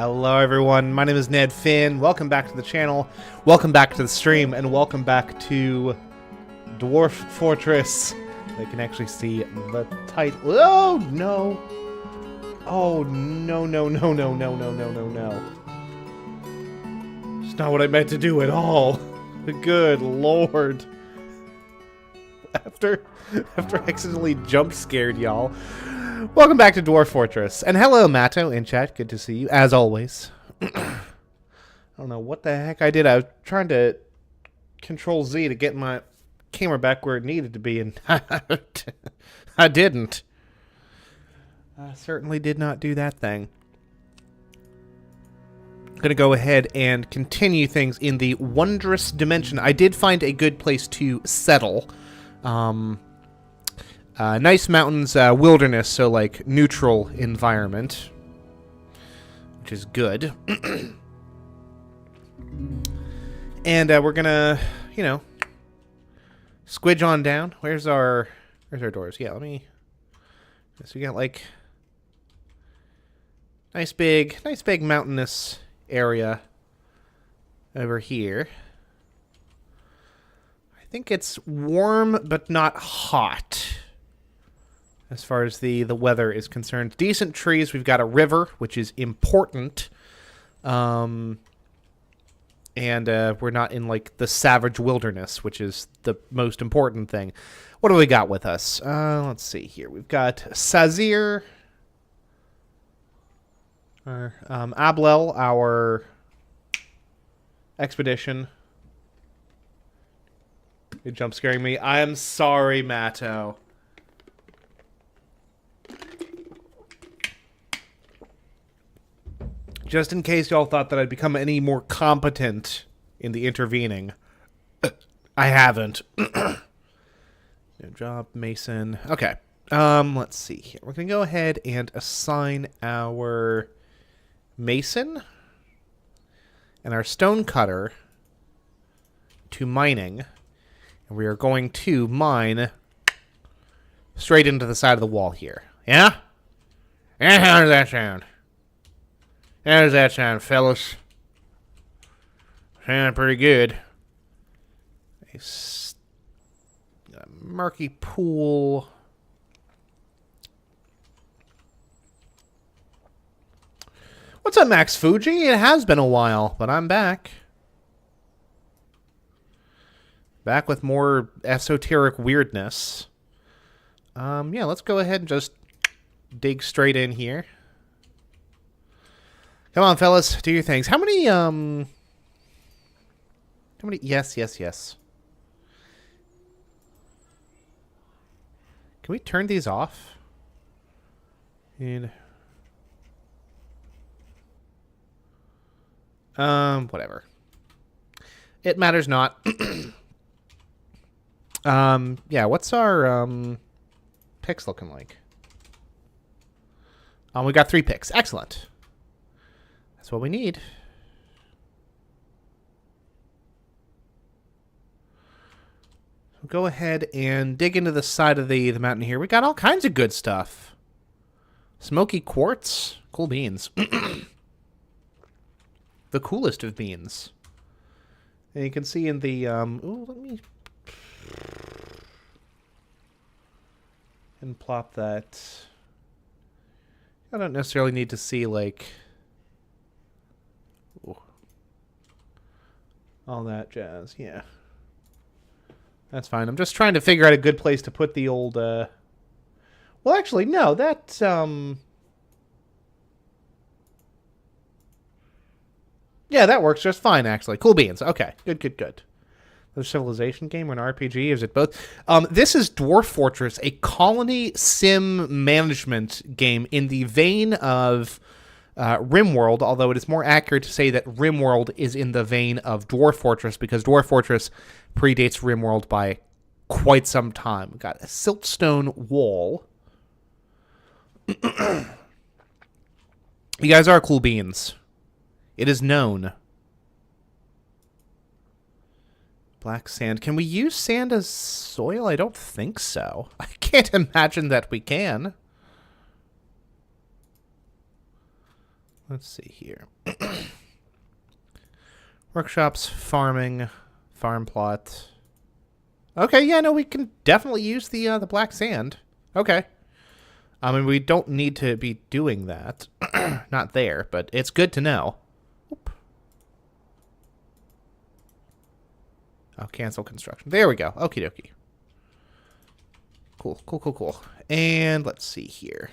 Hello everyone, my name is Ned Finn. Welcome back to the channel, welcome back to the stream, and welcome back to Dwarf Fortress. I can actually see the title. Oh no! Oh no no no no no no no no no. It's not what I meant to do at all. Good lord. After accidentally jump scared y'all. Welcome back to Dwarf Fortress. And hello, Matto in chat. Good to see you, as always. I don't know what the heck I did. I was trying to Control Z to get my camera back where it needed to be, and I didn't. I certainly did not do that thing. I'm going to go ahead and continue things in the wondrous dimension. I did find a good place to settle. Nice mountains, wilderness, so like neutral environment, which is good. And we're gonna, you know, squidge on down. Where's our doors? Yeah, let me. So we got like nice big mountainous area over here. I think it's warm but not hot. As far as the weather is concerned. Decent trees. We've got a river, which is important. And we're not in, like, the savage wilderness, which is the most important thing. What do we got with us? Let's see here. We've got Sazir. Ablel, our expedition. You're jump scaring me. I am sorry, Matto. Just in case y'all thought that I'd become any more competent in the intervening. I haven't. Job, Mason. Okay. Let's see here. We're going to go ahead and assign our Mason and our Stonecutter to mining. And we are going to mine straight into the side of the wall here. Yeah? And how does that sound? How does that sound, fellas? Sounding pretty good. A murky pool. What's up, Max Fuji? It has been a while, but I'm back. Back with more esoteric weirdness. Yeah, let's go ahead and just dig straight in here. Come on, fellas, do your things. How many, yes. Can we turn these off? And, whatever. It matters not. Yeah, what's our, picks looking like? We got 3 picks. Excellent. That's what we need. So go ahead and dig into the side of the mountain here. We got all kinds of good stuff. Smoky quartz. Cool beans. The coolest of beans. And you can see in the... ooh, let me... and plop that. I don't necessarily need to see, like... all that jazz, yeah. That's fine. I'm just trying to figure out a good place to put the old, Well, actually, no, that, yeah, that works just fine, actually. Cool beans. Okay, good. The Civilization game or an RPG? Is it both? This is Dwarf Fortress, a colony sim management game in the vein of... RimWorld, although it is more accurate to say that RimWorld is in the vein of Dwarf Fortress, because Dwarf Fortress predates RimWorld by quite some time. We've got a siltstone wall. You guys are cool beans. It is known. Black sand. Can we use sand as soil? I don't think so. I can't imagine that we can. Let's see here. Workshops, farming, farm plot. Okay, yeah, no, we can definitely use the black sand. Okay. I mean, we don't need to be doing that. Not there, but it's good to know. Oop. Oh, cancel construction. There we go. Okie dokie. Cool, cool, cool, cool. And let's see here.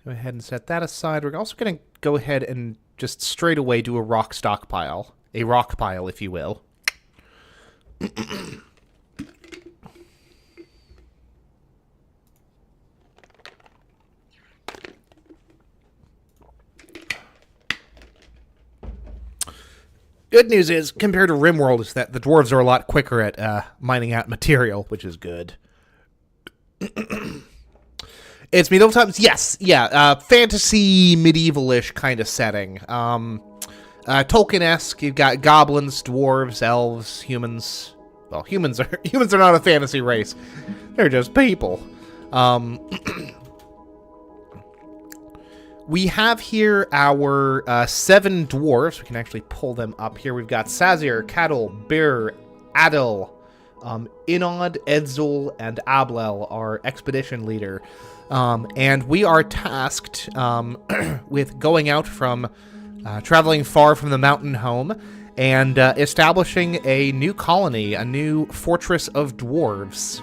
Go ahead and set that aside. We're also going to go ahead and just straight away do a rock stockpile. A rock pile, if you will. Good news is, compared to RimWorld, is that the dwarves are a lot quicker at mining out material, which is good. It's medieval times? Yes, yeah. Fantasy, medieval-ish kind of setting. Tolkien-esque. You've got goblins, dwarves, elves, humans. Well, humans are not a fantasy race. They're just people. We have here our 7 dwarves. We can actually pull them up here. We've got Sazir, Cattle, Bir, Adil, Inod, Edzul, and Ablel, our expedition leader. And we are tasked with going out from traveling far from the mountain home and establishing a new colony, a new fortress of dwarves.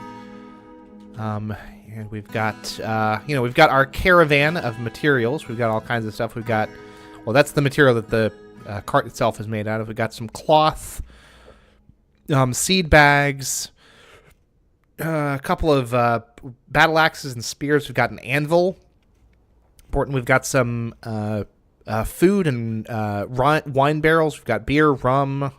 And we've got, we've got our caravan of materials. We've got all kinds of stuff. We've got, well, that's the material that the cart itself is made out of. We've got some cloth, seed bags, a couple of battle axes and spears. We've got an anvil. Important. We've got some food and wine barrels. We've got beer, rum.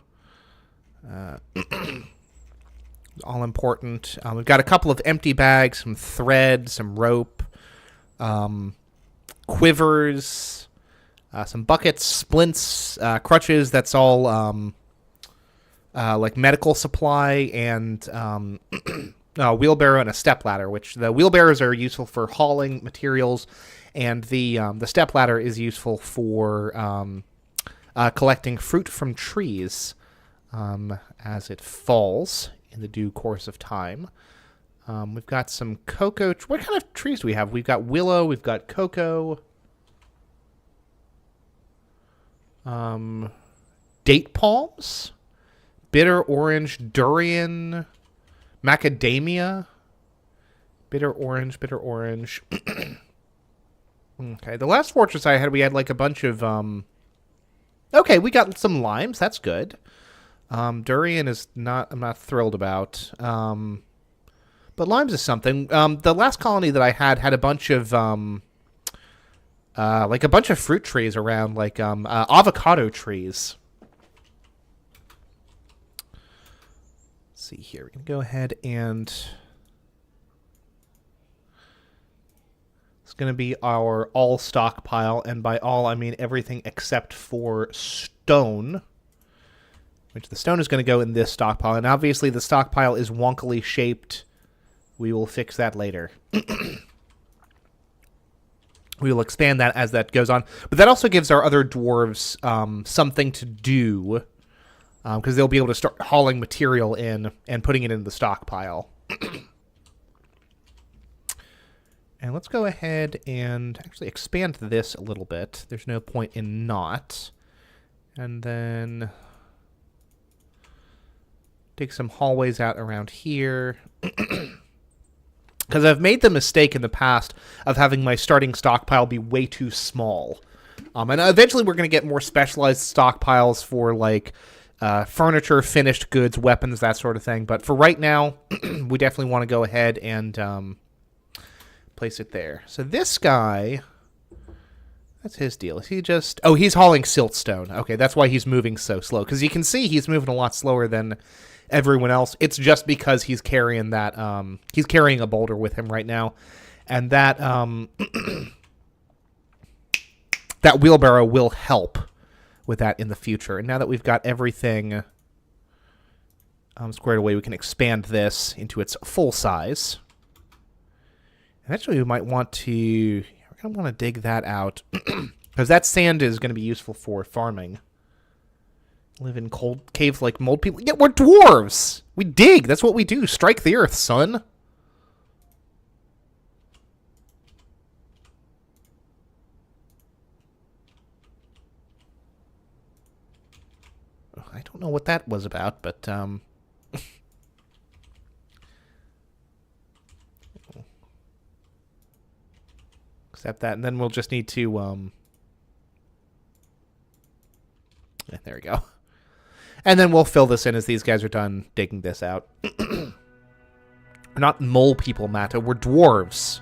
All important. We've got a couple of empty bags, some thread, some rope, quivers, some buckets, splints, crutches. That's all like medical supply, and a wheelbarrow and a stepladder, which the wheelbarrows are useful for hauling materials, and the stepladder is useful for collecting fruit from trees as it falls in the due course of time. We've got some cocoa. What kind of trees do we have? We've got willow. We've got cocoa. Date palms. Bitter orange. Durian. Macadamia. Bitter orange. Bitter orange. Okay. The last fortress I had, we had like a bunch of... Okay, we got some limes. That's good. Durian is not, I'm not thrilled about. But limes is something. The last colony that I had a bunch of, like a bunch of fruit trees around, like, avocado trees. Let's see here. We're going to go ahead and... It's going to be our all stockpile, and by all, I mean everything except for stone. Which the stone is going to go in this stockpile. And obviously the stockpile is wonkily shaped. We will fix that later. We will expand that as that goes on. But that also gives our other dwarves something to do. Because they'll be able to start hauling material in and putting it in the stockpile. And let's go ahead and actually expand this a little bit. There's no point in not. And then... Take some hallways out around here. Because I've made the mistake in the past of having my starting stockpile be way too small. And eventually we're going to get more specialized stockpiles for, like, furniture, finished goods, weapons, that sort of thing. But for right now, we definitely want to go ahead and place it there. So this guy... That's his deal. Is he just... Oh, he's hauling siltstone. Okay, that's why he's moving so slow. Because you can see he's moving a lot slower than... everyone else. It's just because he's carrying that he's carrying a boulder with him right now, and that that wheelbarrow will help with that in the future. And now that we've got everything squared away, we can expand this into its full size. Eventually, we might want to... We're going to want to dig that out. Because that sand is going to be useful for farming. Live in cold caves like mold people. Yeah, we're dwarves! We dig! That's what we do. Strike the earth, son. I don't know what that was about, but... Accept that, and then we'll just need to... Yeah, there we go. And then we'll fill this in as these guys are done digging this out. We're not mole people, Mata. We're dwarves.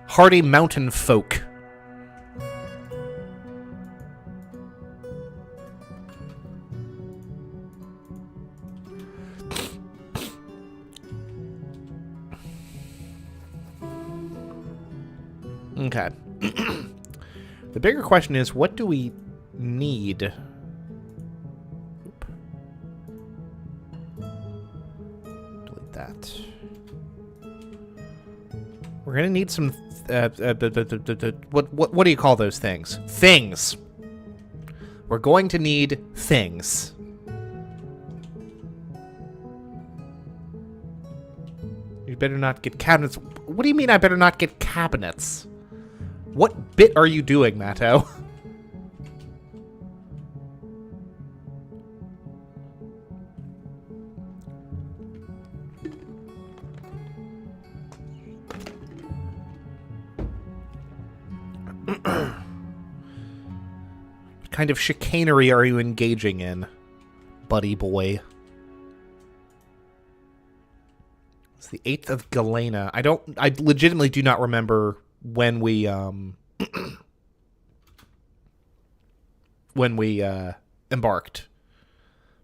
Hardy mountain folk. Okay. The bigger question is, what do we need? Delete that. We're gonna need some. What do you call those things? Things. We're going to need things. You better not get cabinets. What do you mean I better not get cabinets? What bit are you doing, Matto? What kind of chicanery are you engaging in, buddy boy? It's the 8th of Galena. I legitimately do not remember when we embarked,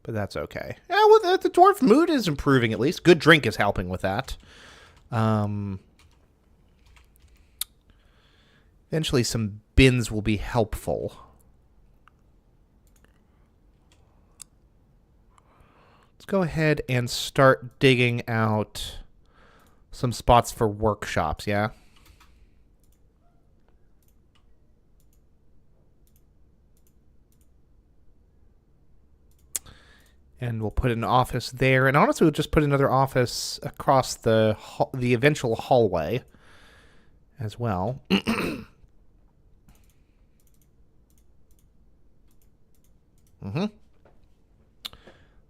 but that's okay. Yeah, well, the dwarf mood is improving at least. Good drink is helping with that. Eventually, some bins will be helpful. Let's go ahead and start digging out some spots for workshops. Yeah. And we'll put an office there. And honestly, we'll just put another office across the eventual hallway as well.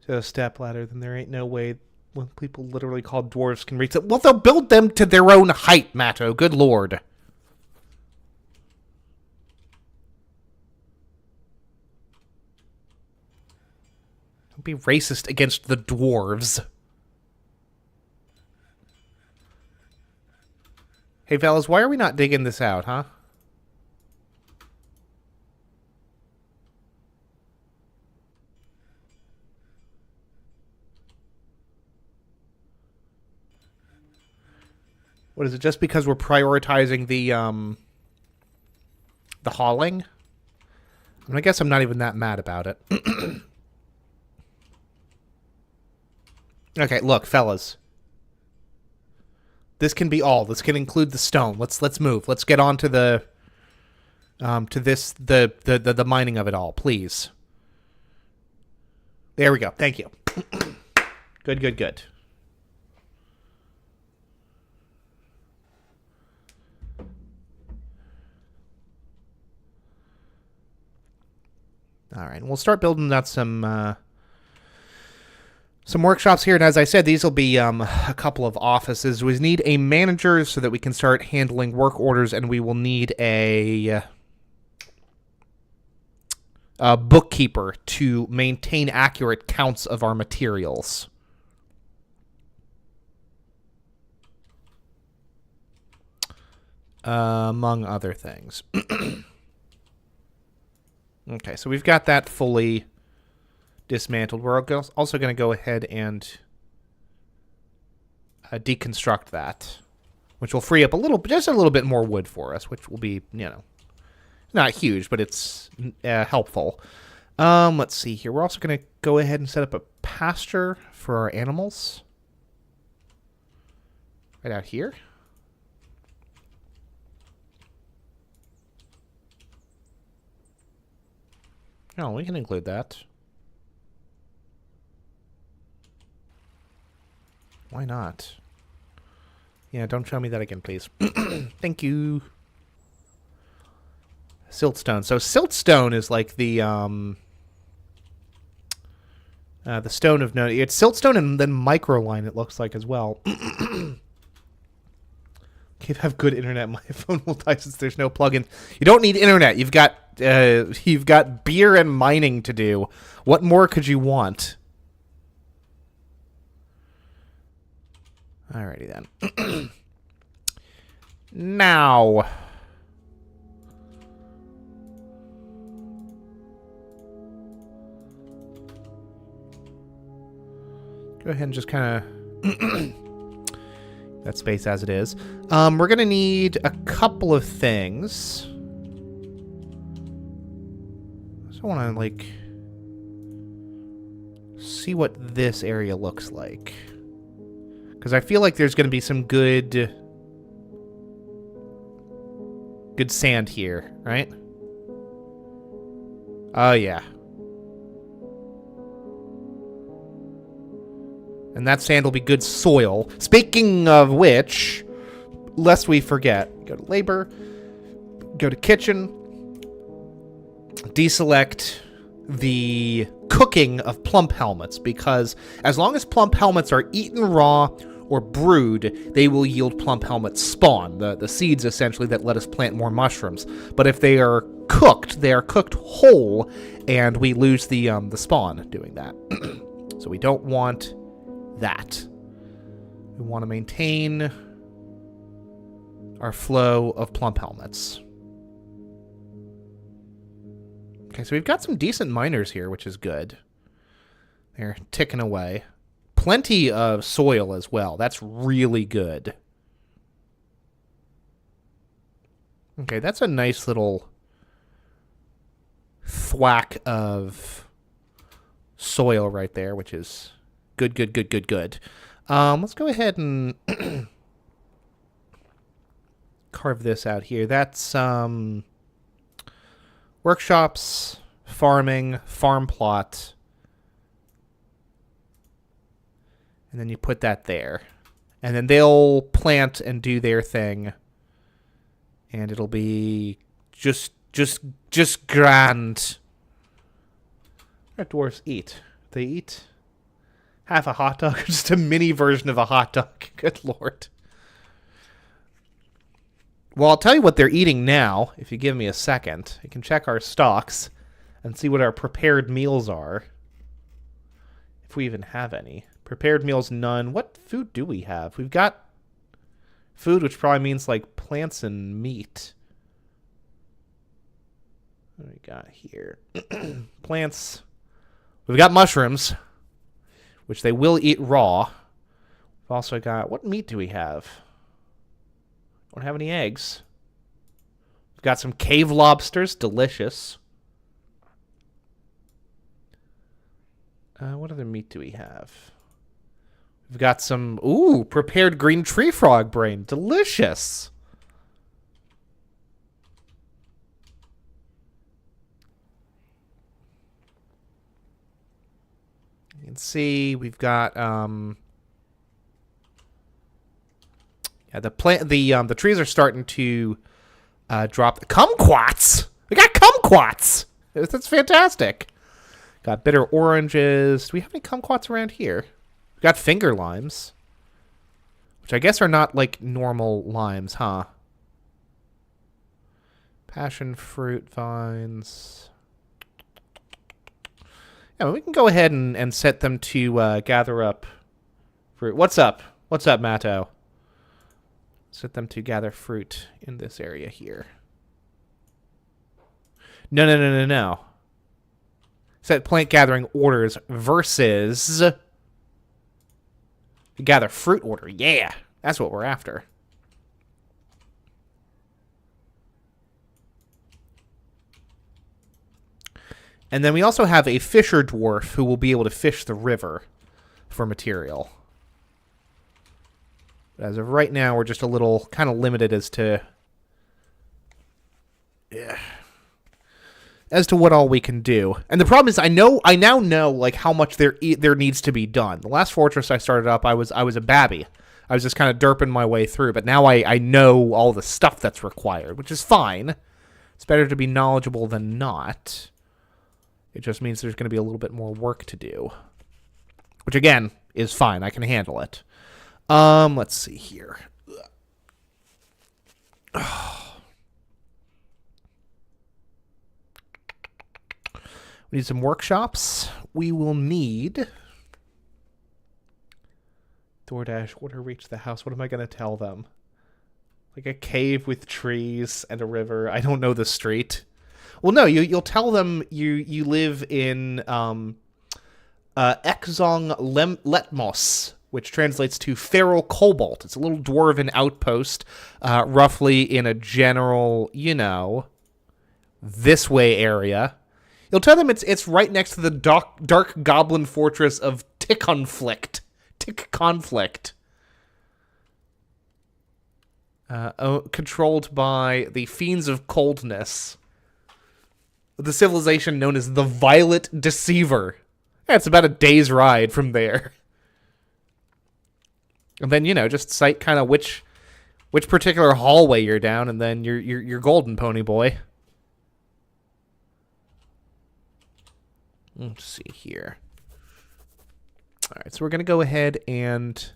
So a step ladder, then there ain't no way when people literally called dwarves can reach it. Well, they'll build them to their own height, Matto. Good lord. Be racist against the dwarves. Hey, fellas, why are we not digging this out, huh? What is it, just because we're prioritizing the hauling? I mean, I guess I'm not even that mad about it. Okay, look, fellas. This can be all. This can include the stone. Let's move. Let's get on to the the mining of it all, please. There we go. Thank you. Good. All right, we'll start building out some workshops here, and as I said, these will be a couple of offices. We need a manager so that we can start handling work orders, and we will need a bookkeeper to maintain accurate counts of our materials. Among other things. Okay, so we've got that fully dismantled. We're also going to go ahead and deconstruct that, which will free up just a little bit more wood for us, which will be, not huge, but it's helpful. Let's see here. We're also going to go ahead and set up a pasture for our animals. Right out here. Oh, we can include that. Why not? Yeah, don't show me that again, please. Thank you. Siltstone. So siltstone is like the stone of no. It's siltstone and then microline. It looks like as well. Can't have good internet. My phone will die since there's no plugin. You don't need internet. You've got beer and mining to do. What more could you want? Alrighty then. Now. Go ahead and just kind of that space as it is. We're going to need a couple of things. I want to, like, see what this area looks like. Because I feel like there's going to be some good sand here, right? Oh, yeah. And that sand will be good soil. Speaking of which, lest we forget, go to labor, go to kitchen, deselect the cooking of plump helmets, because as long as plump helmets are eaten raw or brewed, they will yield plump helmets spawn, the seeds essentially that let us plant more mushrooms. But if they are cooked whole, and we lose the spawn doing that. So we don't want that. We want to maintain our flow of plump helmets. Okay, so we've got some decent miners here, which is good. They're ticking away. Plenty of soil as well. That's really good. Okay, that's a nice little thwack of soil right there, which is good, good, good, good, good. Let's go ahead and carve this out here. That's workshops, farming, farm plot. And then you put that there. And then they'll plant and do their thing. And it'll be just grand. What do dwarves eat? They eat half a hot dog, just a mini version of a hot dog. Good lord. Well, I'll tell you what they're eating now, if you give me a second. You can check our stocks and see what our prepared meals are. If we even have any. Prepared meals, none. What food do we have? We've got food, which probably means like plants and meat. What do we got here? Plants. We've got mushrooms, which they will eat raw. We've also got, what meat do we have? Don't have any eggs. We've got some cave lobsters, delicious. What other meat do we have? We've got some, prepared green tree frog brain, delicious. You can see we've got the trees are starting to drop the kumquats. We got kumquats. That's fantastic. Got bitter oranges. Do we have any kumquats around here? We got finger limes, which I guess are not like normal limes, huh? Passion fruit vines. Yeah, we can go ahead and set them to gather up fruit. What's up? What's up, Matto? Set them to gather fruit in this area here. No. Set plant gathering orders versus gather fruit order. Yeah, that's what we're after. And then we also have a fisher dwarf who will be able to fish the river for material. But as of right now, we're just a little kind of limited as to what all we can do. And the problem is, I now know like how much there needs to be done. The last fortress I started up, I was a babby. I was just kind of derping my way through, but now I know all the stuff that's required, which is fine. It's better to be knowledgeable than not. It just means there's going to be a little bit more work to do, which again is fine. I can handle it. Let's see here. We need some workshops. We will need DoorDash, order reach the house. What am I going to tell them? Like a cave with trees and a river. I don't know the street. Well, no, you'll tell them you live in Exong Letmos, which translates to Feral Cobalt. It's a little dwarven outpost, roughly in a general, this way area. You'll tell them it's right next to the dark goblin fortress of Tick-Conflict. Controlled by the Fiends of Coldness. The civilization known as the Violet Deceiver. Yeah, it's about a day's ride from there. And then, just cite kind of which particular hallway you're down, and then you're golden, pony boy. Let's see here. All right, so we're going to go ahead and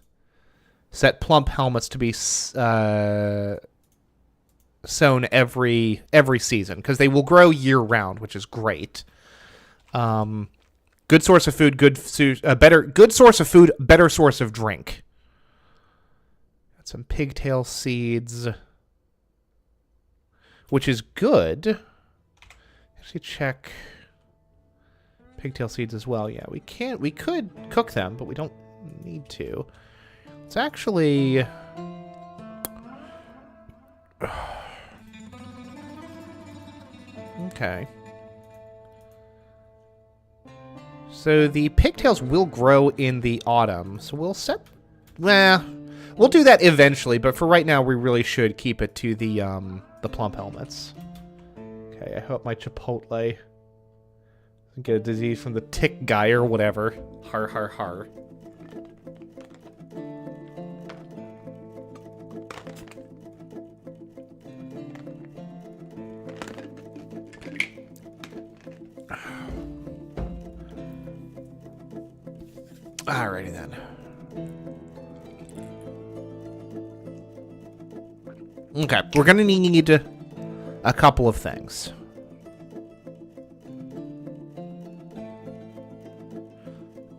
set plump helmets to be sown every season, because they will grow year round, which is great. Good source of food, good source of food, better source of drink. Got some pigtail seeds, which is good. Actually, check pigtail seeds as well. Yeah, we could cook them, but we don't need to. It's actually okay. So the pigtails will grow in the autumn. So we'll we'll do that eventually, but for right now we really should keep it to the plump helmets. Okay, I hope my Chipotle doesn't get a disease from the tick guy or whatever. Har har har. Alrighty then. Okay, we're gonna need a couple of things.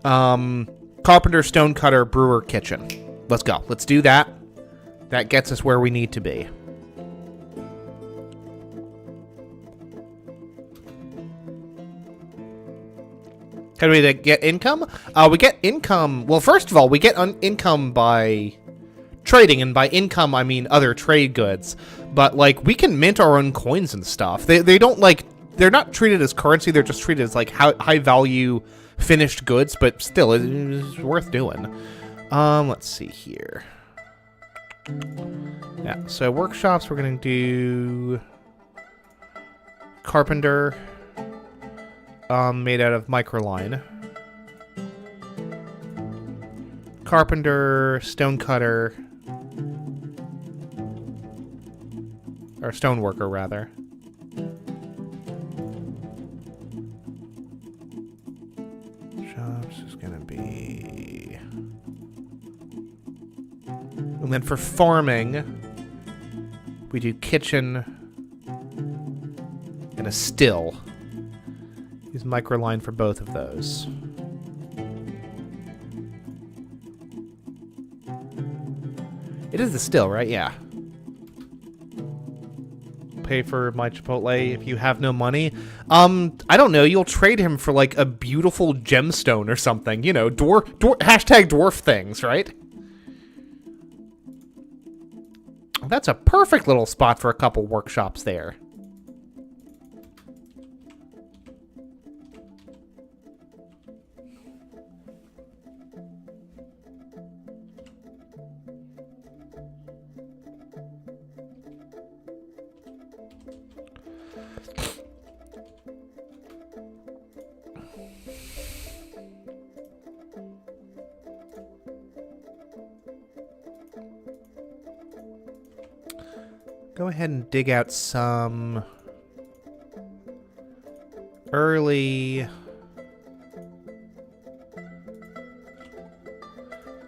Carpenter, stonecutter, brewer, kitchen. Let's go. Let's do that. That gets us where we need to be. How do we get income? We get income. Well, first of all, we get income by trading, and by income I mean other trade goods. But like, we can mint our own coins and stuff. They don't they're not treated as currency. They're just treated as like high value finished goods. But still, it's worth doing. Let's see here. Yeah. So workshops, we're gonna do carpenter. Made out of microline. Carpenter, stonecutter, or stoneworker rather. Shops is gonna be, and then for farming, we do kitchen and a still. Use microline for both of those. It is the still, right? Yeah. Pay for my Chipotle if you have no money. I don't know. You'll trade him for like a beautiful gemstone or something. You know, hashtag dwarf things, right? That's a perfect little spot for a couple workshops there. Go ahead and dig out some early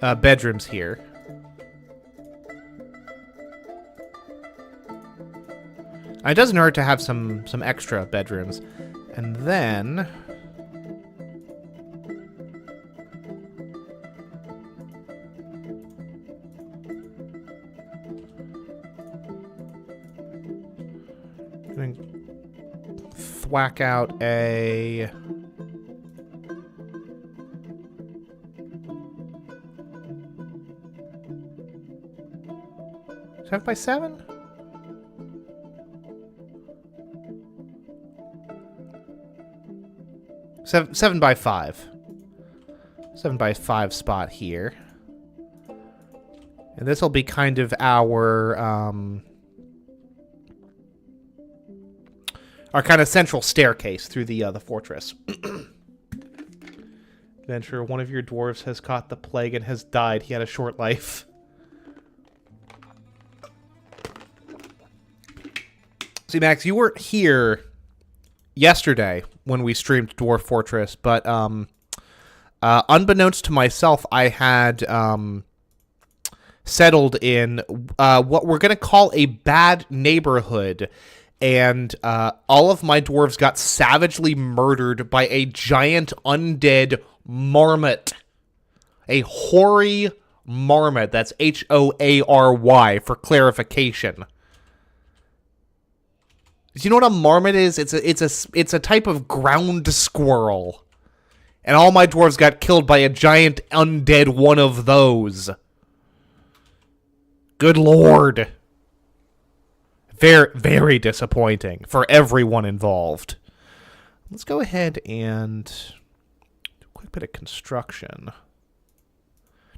bedrooms here. It doesn't hurt to have some extra bedrooms. And then thwack out a 7x7? Seven by 5. 7x5 spot here. And this will be kind of our kind of central staircase through the fortress. Adventurer, one of your dwarves has caught the plague and has died. He had a short life. See, Max, you weren't here yesterday when we streamed Dwarf Fortress, but unbeknownst to myself, I had settled in what we're going to call a bad neighborhood, and all of my dwarves got savagely murdered by a giant undead marmot. A hoary marmot. That's H-O-A-R-Y for clarification. Do you know what a marmot is? It's a type of ground squirrel. And all my dwarves got killed by a giant undead one of those. Good lord. Very, very disappointing for everyone involved. Let's go ahead and do a quick bit of construction.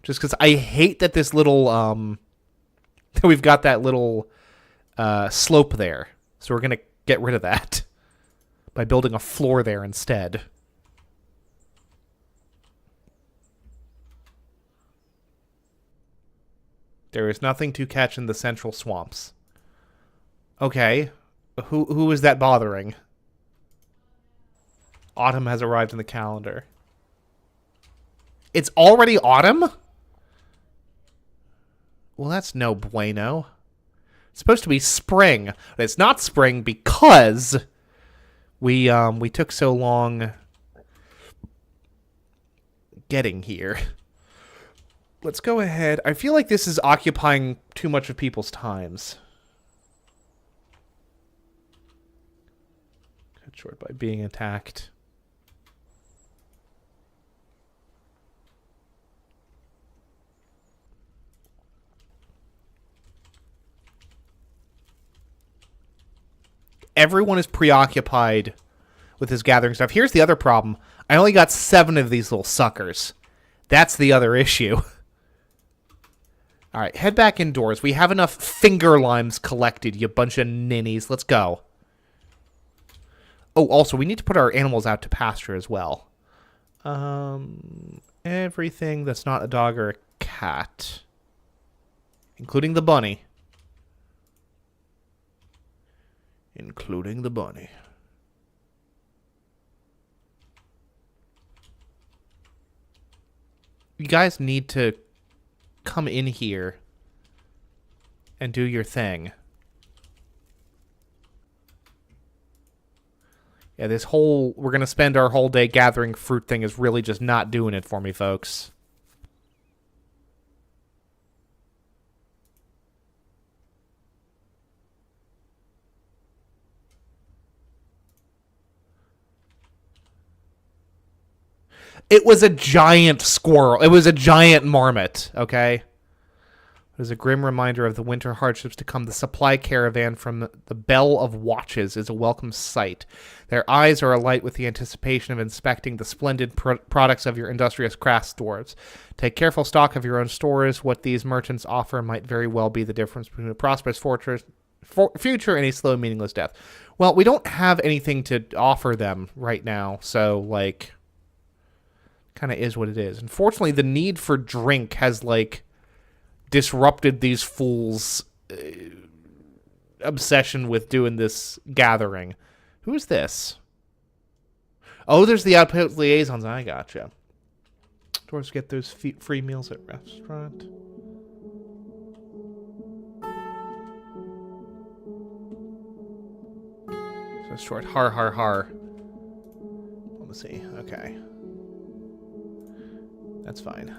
Just because I hate that this little, we've got that little slope there. So we're going to get rid of that by building a floor there instead. There is nothing to catch in the central swamps. Okay. Who is that bothering? Autumn has arrived in the calendar. It's already autumn? Well, that's no bueno. It's supposed to be spring, but it's not spring because we took so long getting here. Let's go ahead. I feel like this is occupying too much of people's times. Cut short by being attacked. Everyone is preoccupied with this gathering stuff. Here's the other problem. I only got 7 of these little suckers. That's the other issue. All right, head back indoors. We have enough finger limes collected, you bunch of ninnies. Let's go. Oh, also, we need to put our animals out to pasture as well. Everything that's not a dog or a cat. Including the bunny. Including the bunny. You guys need to come in here and do your thing. Yeah, this whole, we're going to spend our whole day gathering fruit thing is really just not doing it for me, folks. It was a giant squirrel. It was a giant marmot, okay? It was a grim reminder of the winter hardships to come. The supply caravan from the Bell of Watches is a welcome sight. Their eyes are alight with the anticipation of inspecting the splendid products of your industrious crafts dwarves. Take careful stock of your own stores. What these merchants offer might very well be the difference between a prosperous future and a slow, meaningless death. Well, we don't have anything to offer them right now, so, like, kind of is what it is. Unfortunately, the need for drink has, like, disrupted these fools' obsession with doing this gathering. Who is this? Oh, there's the outpost liaisons. I gotcha. Dwarves get those free meals at restaurant. So short. Har, har, har. Let me see. Okay. That's fine.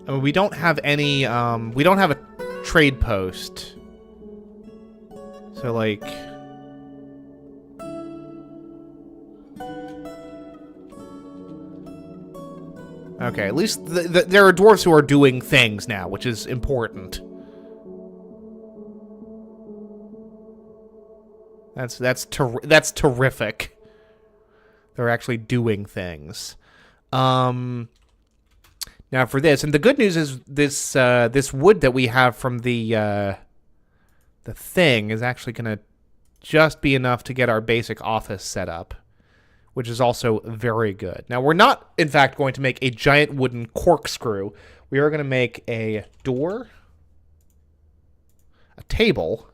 I mean, we don't have any, we don't have a trade post. So, like... Okay, at least there are dwarves who are doing things now, which is important. That's terrific. They're actually doing things. Now for this, and the good news is this this wood that we have from the thing is actually going to just be enough to get our basic office set up, which is also very good. Now we're not, in fact, going to make a giant wooden corkscrew. We are going to make a door, a table,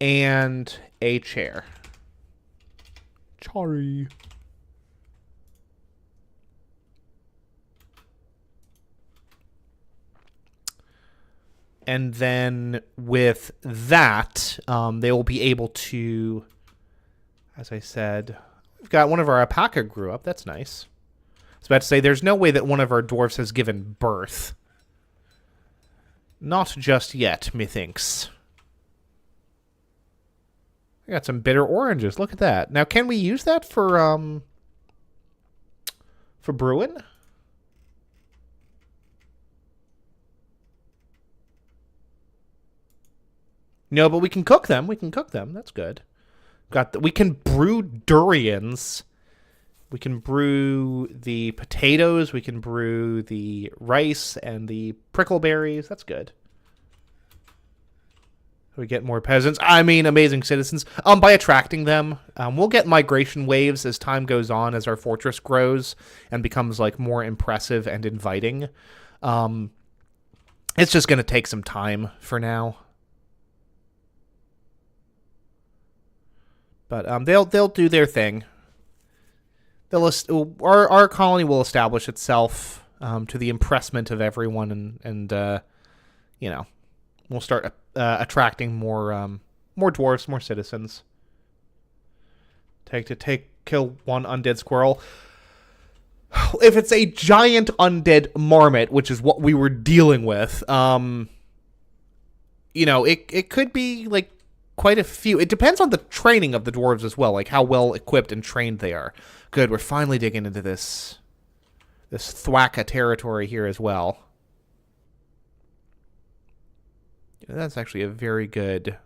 and a chair. Sorry. And then with that, they will be able to, as I said, we've got one of our alpaca grew up. That's nice. I was about to say, there's no way that one of our dwarfs has given birth. Not just yet, methinks. I got some bitter oranges. Look at that. Now, can we use that for brewing? No, but we can cook them. We can cook them. That's good. We can brew durians. We can brew the potatoes. We can brew the rice and the prickleberries. That's good. We get more peasants. I mean, amazing citizens. By attracting them, we'll get migration waves as time goes on, as our fortress grows and becomes like more impressive and inviting. It's just going to take some time for now. But they'll do their thing. Our colony will establish itself to the impressment of everyone, and you know, we'll start attracting more dwarves, more citizens. Kill one undead squirrel. If it's a giant undead marmot, which is what we were dealing with, you know, it could be like quite a few. It depends on the training of the dwarves as well, like how well equipped and trained they are. Good, we're finally digging into this thwacka territory here as well. That's actually a very good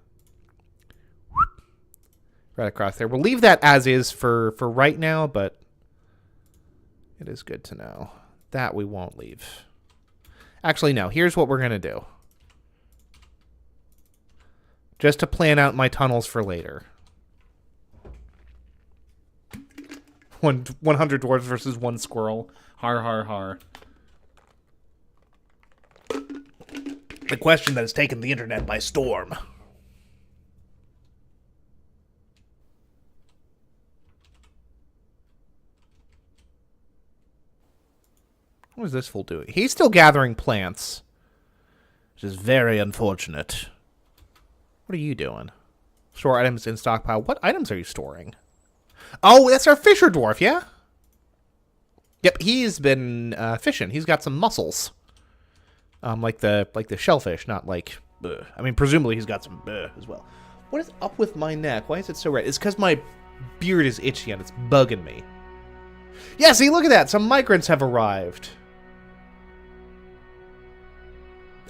right across there. We'll leave that as is for right now, but it is good to know. That we won't leave. Actually, no. Here's what we're going to do. Just to plan out my tunnels for later. 100 dwarves versus 1 squirrel. Har, har, har. The question that has taken the internet by storm. What is this fool doing? He's still gathering plants, which is very unfortunate. What are you doing? Store items in stockpile. What items are you storing? Oh, that's our fisher dwarf, yeah? Yep, he's been fishing. He's got some mussels. Like the shellfish, not like... I mean, presumably he's got some as well. What is up with my neck? Why is it so red? It's because my beard is itchy and it's bugging me. Yeah, see, look at that. Some migrants have arrived.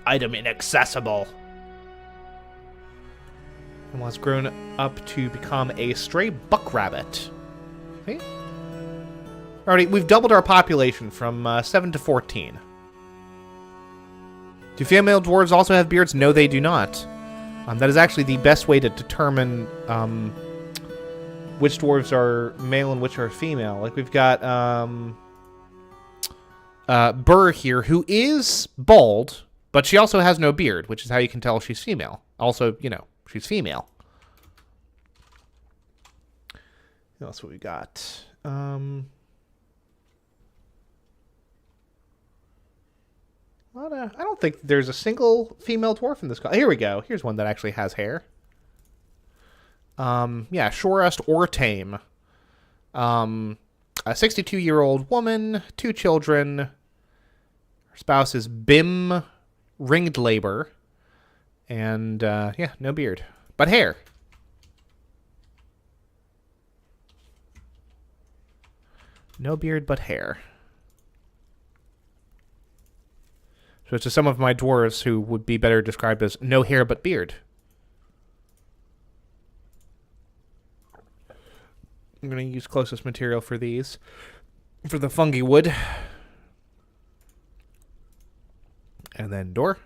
Item inaccessible. And was grown up to become a stray buck rabbit. See? Alrighty, we've doubled our population from 7 to 14. Do female dwarves also have beards? No, they do not. That is actually the best way to determine which dwarves are male and which are female. Like, we've got Burr here, who is bald, but she also has no beard, which is how you can tell she's female. Also, you know, she's female. What else we got? I don't think there's a single female dwarf in this. Here we go. Here's one that actually has hair. Yeah, Shorest or Tame. A 62-year-old woman, 2 children. Her spouse is Bim Ringed Labor. And, yeah, no beard. But hair. No beard, but hair. So to some of my dwarves who would be better described as no hair but beard. I'm going to use closest material for these. For the fungi wood. And then door.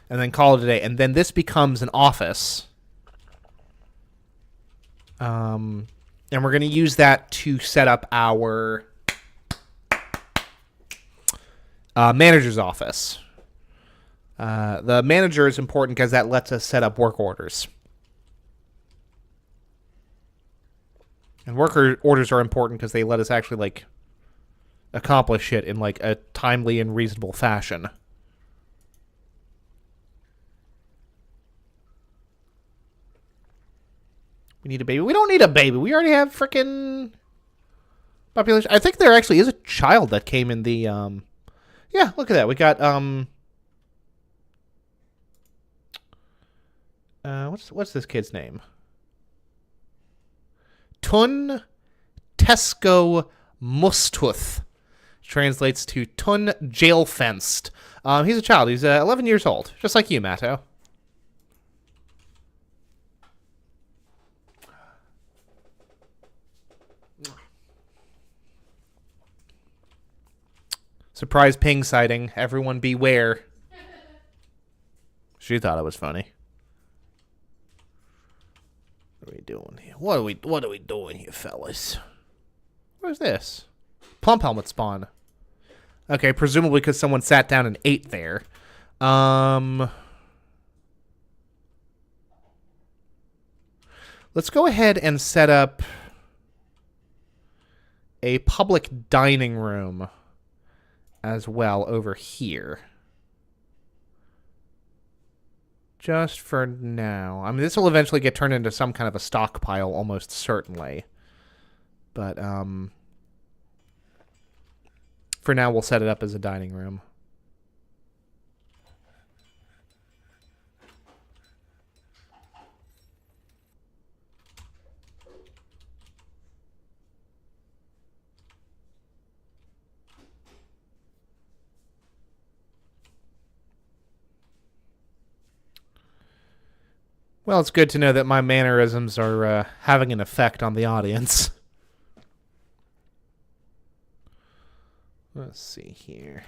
And then call it a day. And then this becomes an office. And we're going to use that to set up our manager's office. The manager is important because that lets us set up work orders. And worker orders are important because they let us actually, like, accomplish it in, like, a timely and reasonable fashion. We need a baby. We don't need a baby. We already have frickin' population. I think there actually is a child that came in the, yeah, look at that. We got, what's this kid's name? Tun Tesco Mustuth. Translates to Tun Jail Fenced. He's a child. He's 11 years old. Just like you, Matto. Surprise ping sighting. Everyone beware. She thought it was funny. What are we doing here? What are we doing here, fellas? Where's this? Plump helmet spawn. Okay, presumably because someone sat down and ate there. Let's go ahead and set up a public dining room as well over here. Just for now. I mean, this will eventually get turned into some kind of a stockpile, almost certainly. But, for now, we'll set it up as a dining room. Well, it's good to know that my mannerisms are having an effect on the audience. Let's see here.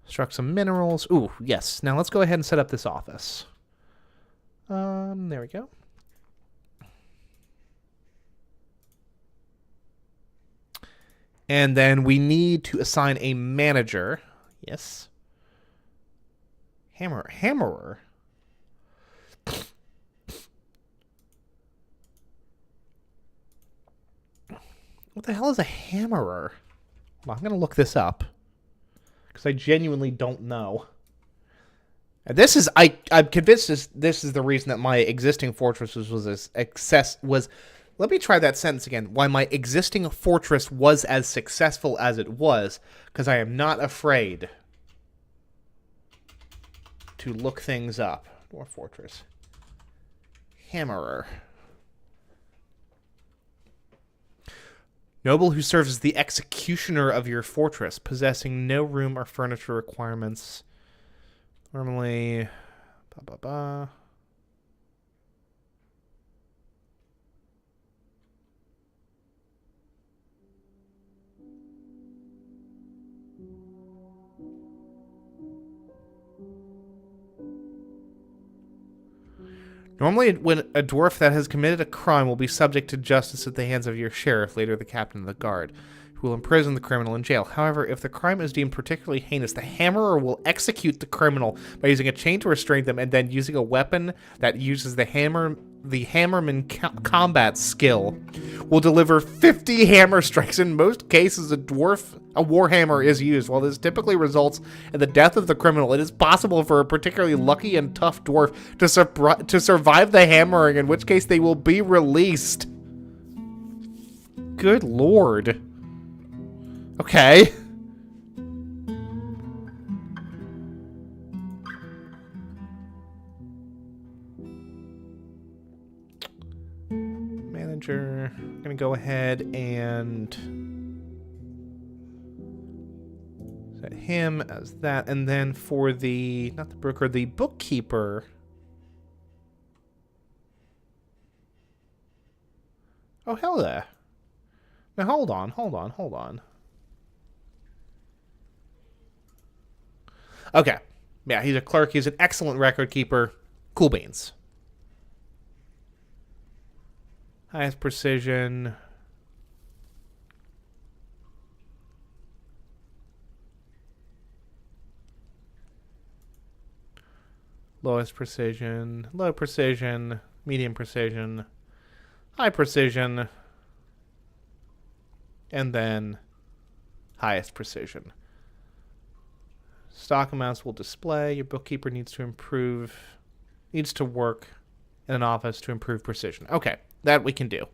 Struck some minerals. Ooh, yes. Now let's go ahead and set up this office. There we go. And then we need to assign a manager. Yes. Hammerer. What the hell is a hammerer? Well, I'm going to look this up. Because I genuinely don't know. And this is, I'm convinced this is the reason that my existing fortress was let me try that sentence again. Why my existing fortress was as successful as it was. Because I am not afraid to look things up. Dwarf fortress. Hammerer. Noble who serves as the executioner of your fortress, possessing no room or furniture requirements. Normally, Normally, when a dwarf that has committed a crime will be subject to justice at the hands of your sheriff, later the captain of the guard, who will imprison the criminal in jail. However, if the crime is deemed particularly heinous, the hammerer will execute the criminal by using a chain to restrain them and then using a weapon that uses the hammerman combat skill will deliver 50 hammer strikes. In most cases, a warhammer is used. While this typically results in the death of the criminal, it is possible for a particularly lucky and tough dwarf to survive the hammering, in which case they will be released. Good lord. Okay. Manager. I'm gonna go ahead and set him as that, and then for the, not the broker, the bookkeeper. Oh, hell yeah. Now, hold on. Okay. Yeah, he's a clerk. He's an excellent record keeper. Cool beans. Highest precision. Lowest precision. Low precision. Medium precision. High precision. And then highest precision. Stock amounts will display. Your bookkeeper needs to work in an office to improve precision. Okay, that we can do.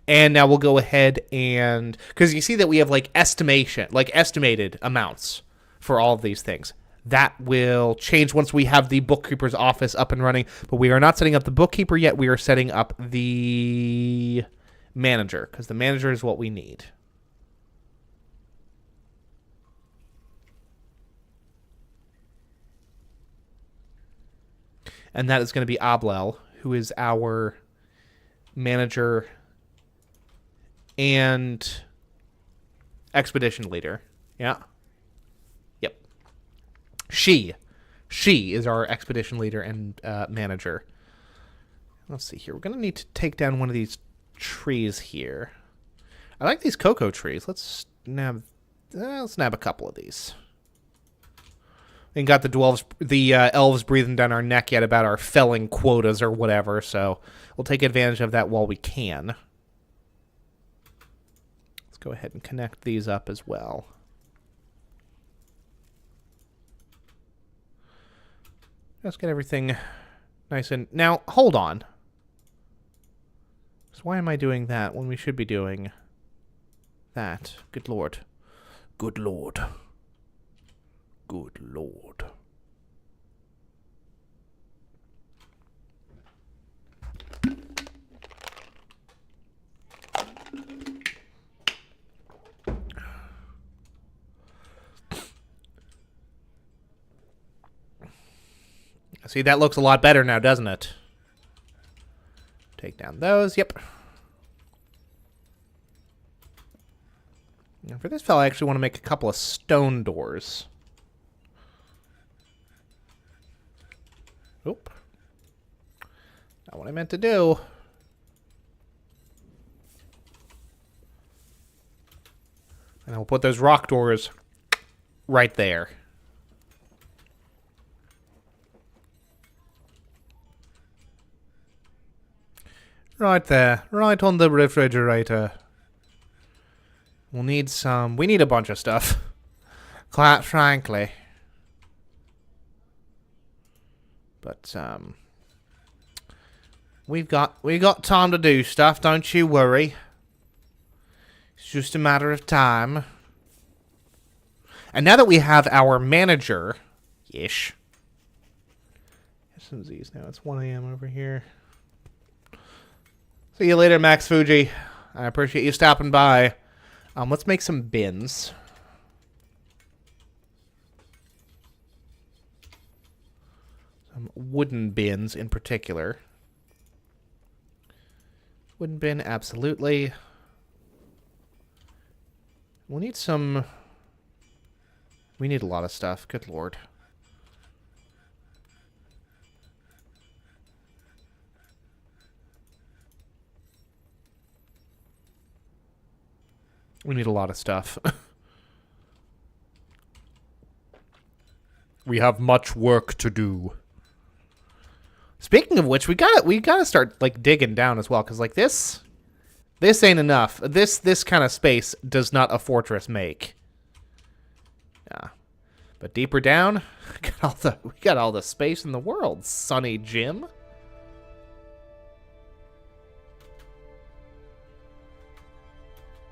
And now we'll go ahead and, because you see that we have estimated amounts for all of these things. That will change once we have the bookkeeper's office up and running. But we are not setting up the bookkeeper yet. We are setting up the manager, because the manager is what we need. And that is going to be Ablel, who is our manager and expedition leader. Yeah. Yep. She is our expedition leader and manager. Let's see here. We're going to need to take down one of these trees here. I like these cocoa trees. Let's nab a couple of these. We ain't got the elves breathing down our neck yet about our felling quotas or whatever, so we'll take advantage of that while we can. Let's go ahead and connect these up as well. Let's get everything nice and... Now, hold on. So why am I doing that when we should be doing that? Good lord. Good lord. Good lord. See, that looks a lot better now, doesn't it? Take down those. Yep. And for this fella, I actually want to make a couple of stone doors. Oop. Not what I meant to do. And I'll put those rock doors right there. Right there. Right on the refrigerator. We'll need some... We need a bunch of stuff. Quite frankly. But, we got time to do stuff, don't you worry. It's just a matter of time. And now that we have our manager-ish. Here's some Z's now. It's 1 a.m. over here. See you later, Max Fuji. I appreciate you stopping by. Let's make some bins. Some wooden bins in particular. Wooden bin, absolutely. We'll need some... We need a lot of stuff. Good lord. We need a lot of stuff. We have much work to do. Speaking of which, we gotta start like digging down as well, because like this ain't enough. This kind of space does not a fortress make. Yeah, but deeper down, we got all the space in the world, Sonny Jim.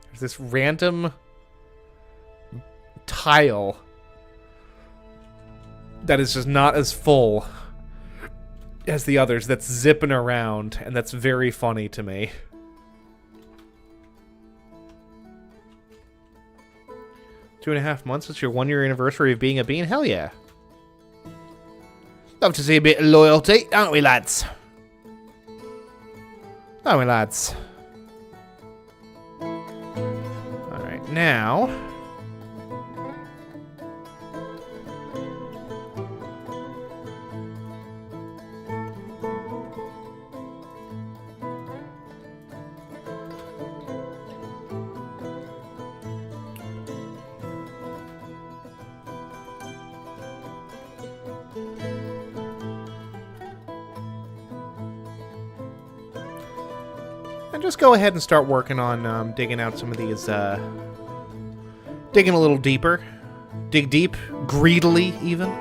There's this random tile that is just not as full as the others, that's zipping around, and that's very funny to me. "2.5 months since your 1-year anniversary of being a bean? Hell yeah. Love to see a bit of loyalty, don't we, lads? Don't we, lads? Alright, now... and just go ahead and start working on digging out some of these, digging a little deeper. Dig deep, greedily even.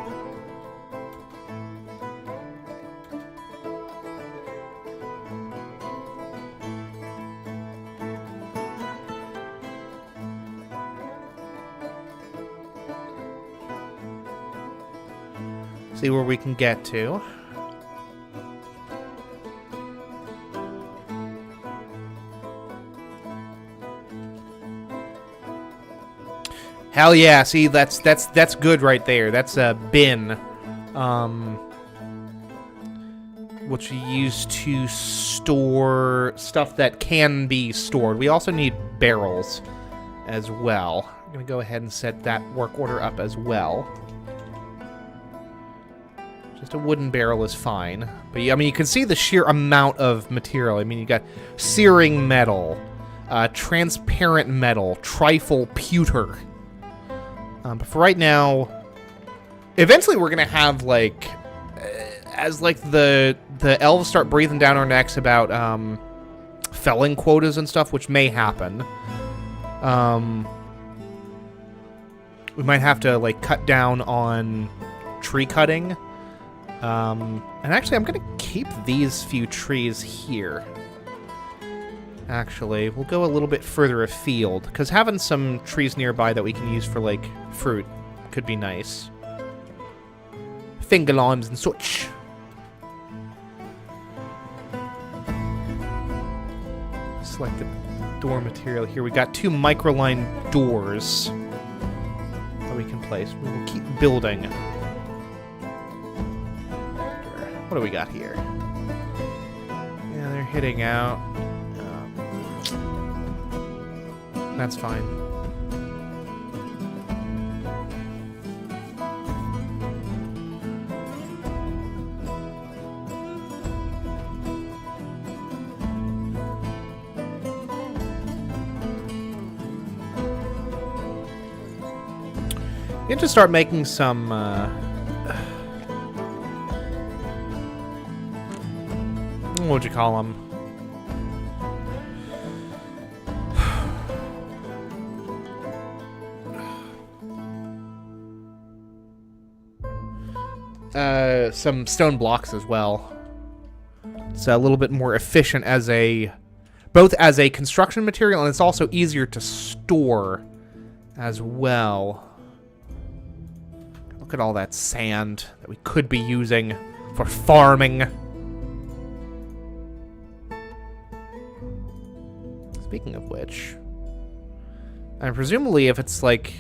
See where we can get to. Hell yeah! See, that's good right there. That's a bin, which we use to store stuff that can be stored. We also need barrels as well. I'm gonna go ahead and set that work order up as well. Just a wooden barrel is fine, but I mean, you can see the sheer amount of material. I mean, you got searing metal, transparent metal, trifle pewter. But for right now, eventually we're gonna have like, as like the elves start breathing down our necks about felling quotas and stuff, which may happen. We might have to like cut down on tree cutting. And actually, I'm gonna keep these few trees here. Actually, we'll go a little bit further afield, because having some trees nearby that we can use for, like, fruit could be nice. Finger limes and such. Select the door material here. We got 2 microline doors that we can place. We will keep building. What do we got here? Yeah, they're hitting out. That's fine. You have to start making some, what would you call them? Some stone blocks as well. It's a little bit more efficient as both as a construction material, and it's also easier to store as well. Look at all that sand that we could be using for farming. Speaking of which, and presumably if it's like...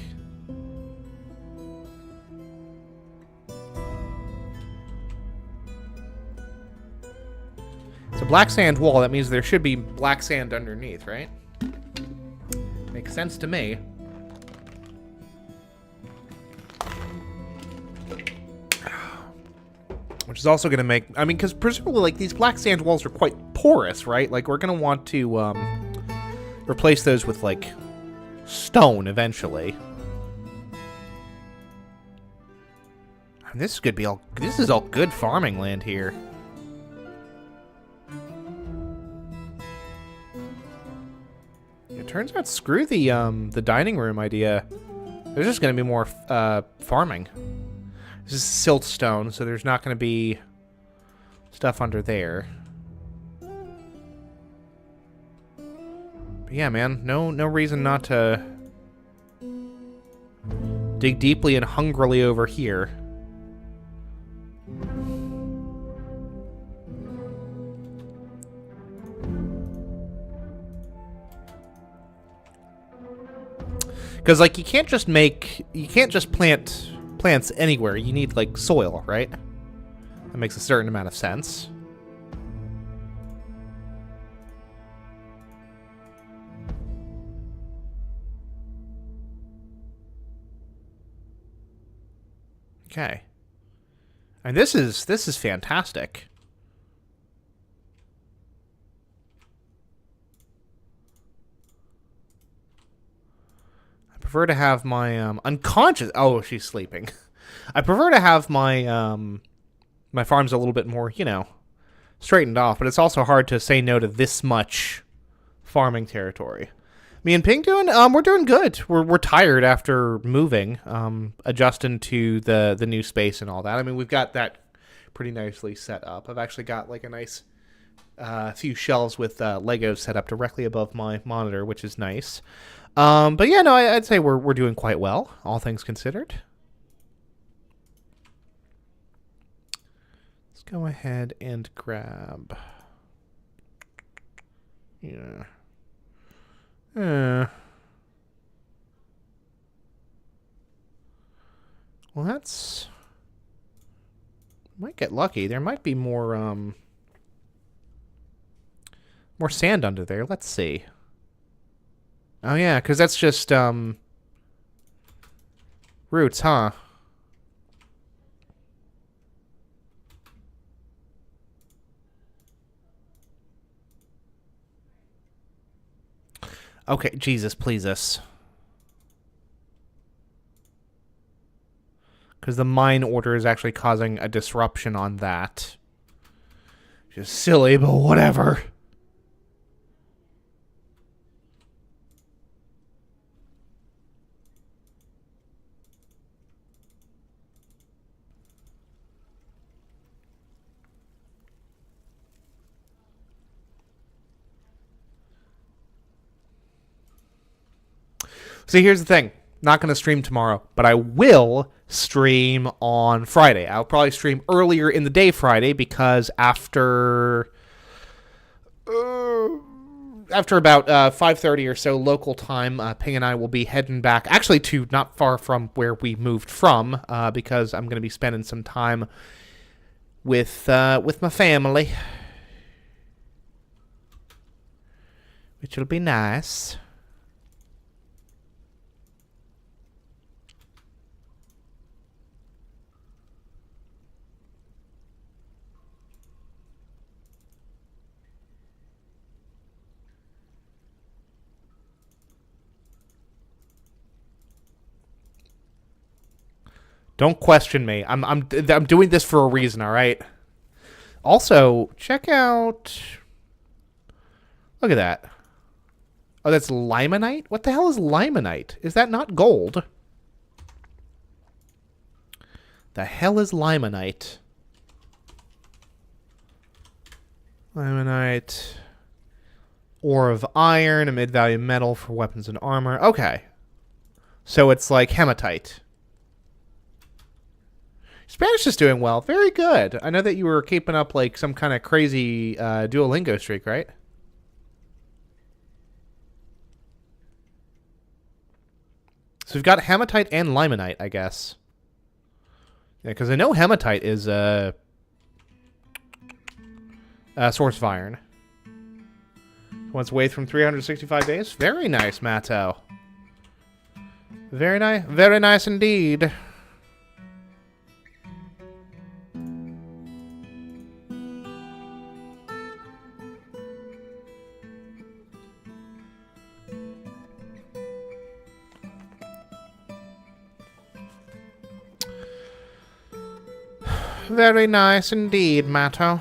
It's a black sand wall, that means there should be black sand underneath, right? Makes sense to me. Which is also going to make... I mean, because presumably, like, these black sand walls are quite porous, right? Like, we're going to want to replace those with, like, stone eventually. And this could be all. This is all good farming land here. It turns out, screw the dining room idea. There's just going to be more farming. This is siltstone, so there's not going to be stuff under there. But yeah, man, no reason not to dig deeply and hungrily over here. Because, like, you can't just plant plants anywhere. You need, like, soil, right? That makes a certain amount of sense. Okay. And this is fantastic. I prefer to have my unconscious. Oh, she's sleeping. I prefer to have my my farms a little bit more, you know, straightened off. But it's also hard to say no to this much farming territory. Me and Ping we're doing good. We're tired after moving, adjusting to the new space and all that. I mean, we've got that pretty nicely set up. I've actually got like a nice few shelves with Legos set up directly above my monitor, which is nice. But yeah, no, I'd say we're doing quite well, all things considered. Let's go ahead and grab. Yeah. Well, that's... Might get lucky. There might be more sand under there. Let's see. Oh, yeah, because that's just, roots, huh? Okay, Jesus, please us. Because the mine order is actually causing a disruption on that. Just silly, but whatever. See, here's the thing. Not going to stream tomorrow, but I will stream on Friday. I'll probably stream earlier in the day Friday because after about 5:30 or so local time, Ping and I will be heading back, actually to not far from where we moved from, because I'm going to be spending some time with my family, which will be nice. Don't question me. I'm doing this for a reason, all right? Also, check out... Look at that. Oh, that's limonite? What the hell is limonite? Is that not gold? The hell is limonite? Limonite. Ore of iron, a mid-value metal for weapons and armor. Okay. So it's like hematite. Spanish is doing well. Very good. I know that you were keeping up like some kind of crazy Duolingo streak, right? So we've got hematite and limonite, I guess. Yeah, because I know hematite is a source of iron. Once away from 365 days. Very nice, Matto. Very nice indeed. Very nice indeed, Matto.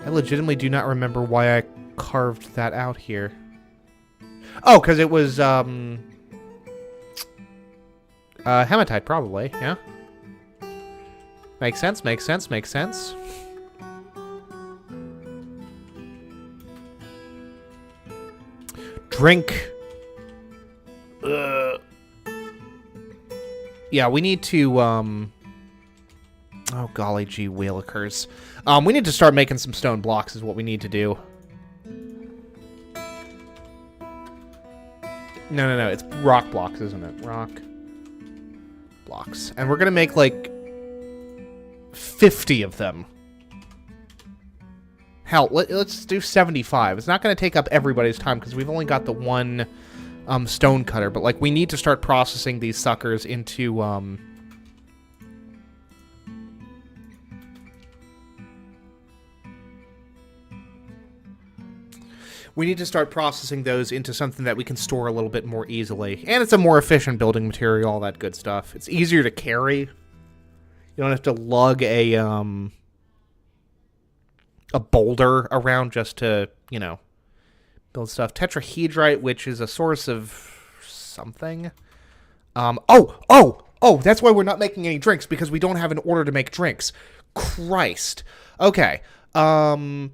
I legitimately do not remember why I carved that out here. Oh, because it was, hematite, probably, yeah? Makes sense, makes sense, makes sense. Drink. Yeah, we need to, oh, golly gee wheelikers. We need to start making some stone blocks is what we need to do. No, it's rock blocks, isn't it? Rock blocks. And we're gonna make, like, 50 of them. Hell, let's do 75. It's not gonna take up everybody's time, because we've only got the one, stone cutter. But, like, we need to start processing these suckers into, we need to start processing those into something that we can store a little bit more easily. And it's a more efficient building material, all that good stuff. It's easier to carry. You don't have to lug a boulder around just to, you know, build stuff. Tetrahedrite, which is a source of something. Oh, that's why we're not making any drinks, because we don't have an order to make drinks. Christ. Okay. No.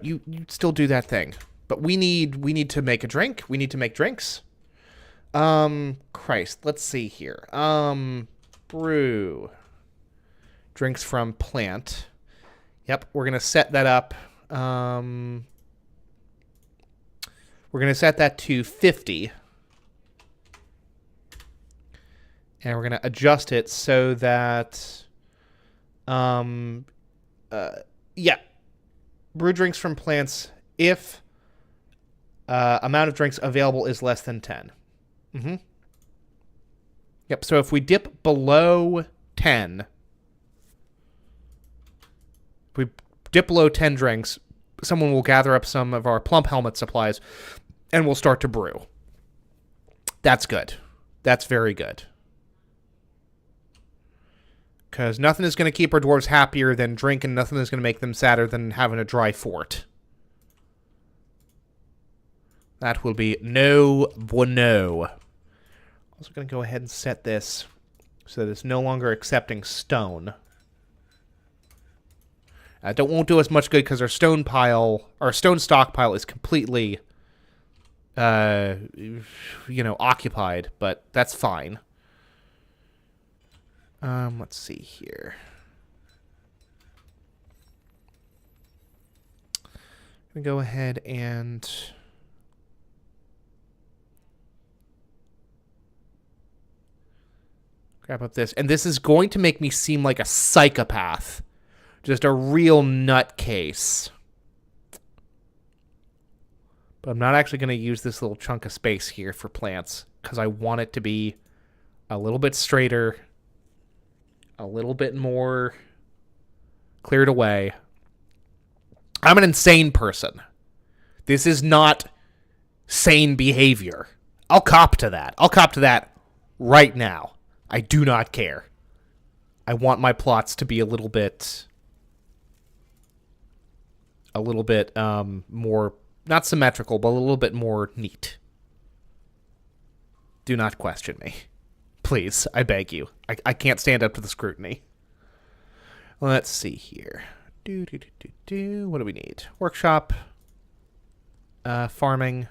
You still do that thing. But we need to make a drink. We need to make drinks. Christ. Let's see here. Brew. Drinks from plant. Yep, we're going to set that up. We're going to set that to 50. And we're going to adjust it so that yeah. Brew drinks from plants if amount of drinks available is less than 10. Mm-hmm. Yep, so if we dip below 10, if we dip below 10 drinks, someone will gather up some of our plump helmet supplies and we'll start to brew. That's good. That's very good. Because nothing is going to keep our dwarves happier than drink, and nothing is going to make them sadder than having a dry fort. That will be no bueno. Also going to go ahead and set this so that it's no longer accepting stone. Won't do us much good because our stone stockpile is completely, occupied, but that's fine. Let's see here. I'm going to go ahead and grab up this. And this is going to make me seem like a psychopath. Just a real nutcase. But I'm not actually going to use this little chunk of space here for plants, because I want it to be a little bit straighter, a little bit more cleared away. I'm an insane person. This is not sane behavior. I'll cop to that. I'll cop to that right now. I do not care. I want my plots to be a little bit more, not symmetrical, but a little bit more neat. Do not question me. Please, I beg you. I can't stand up to the scrutiny. Let's see here. What do we need? Workshop. Farming.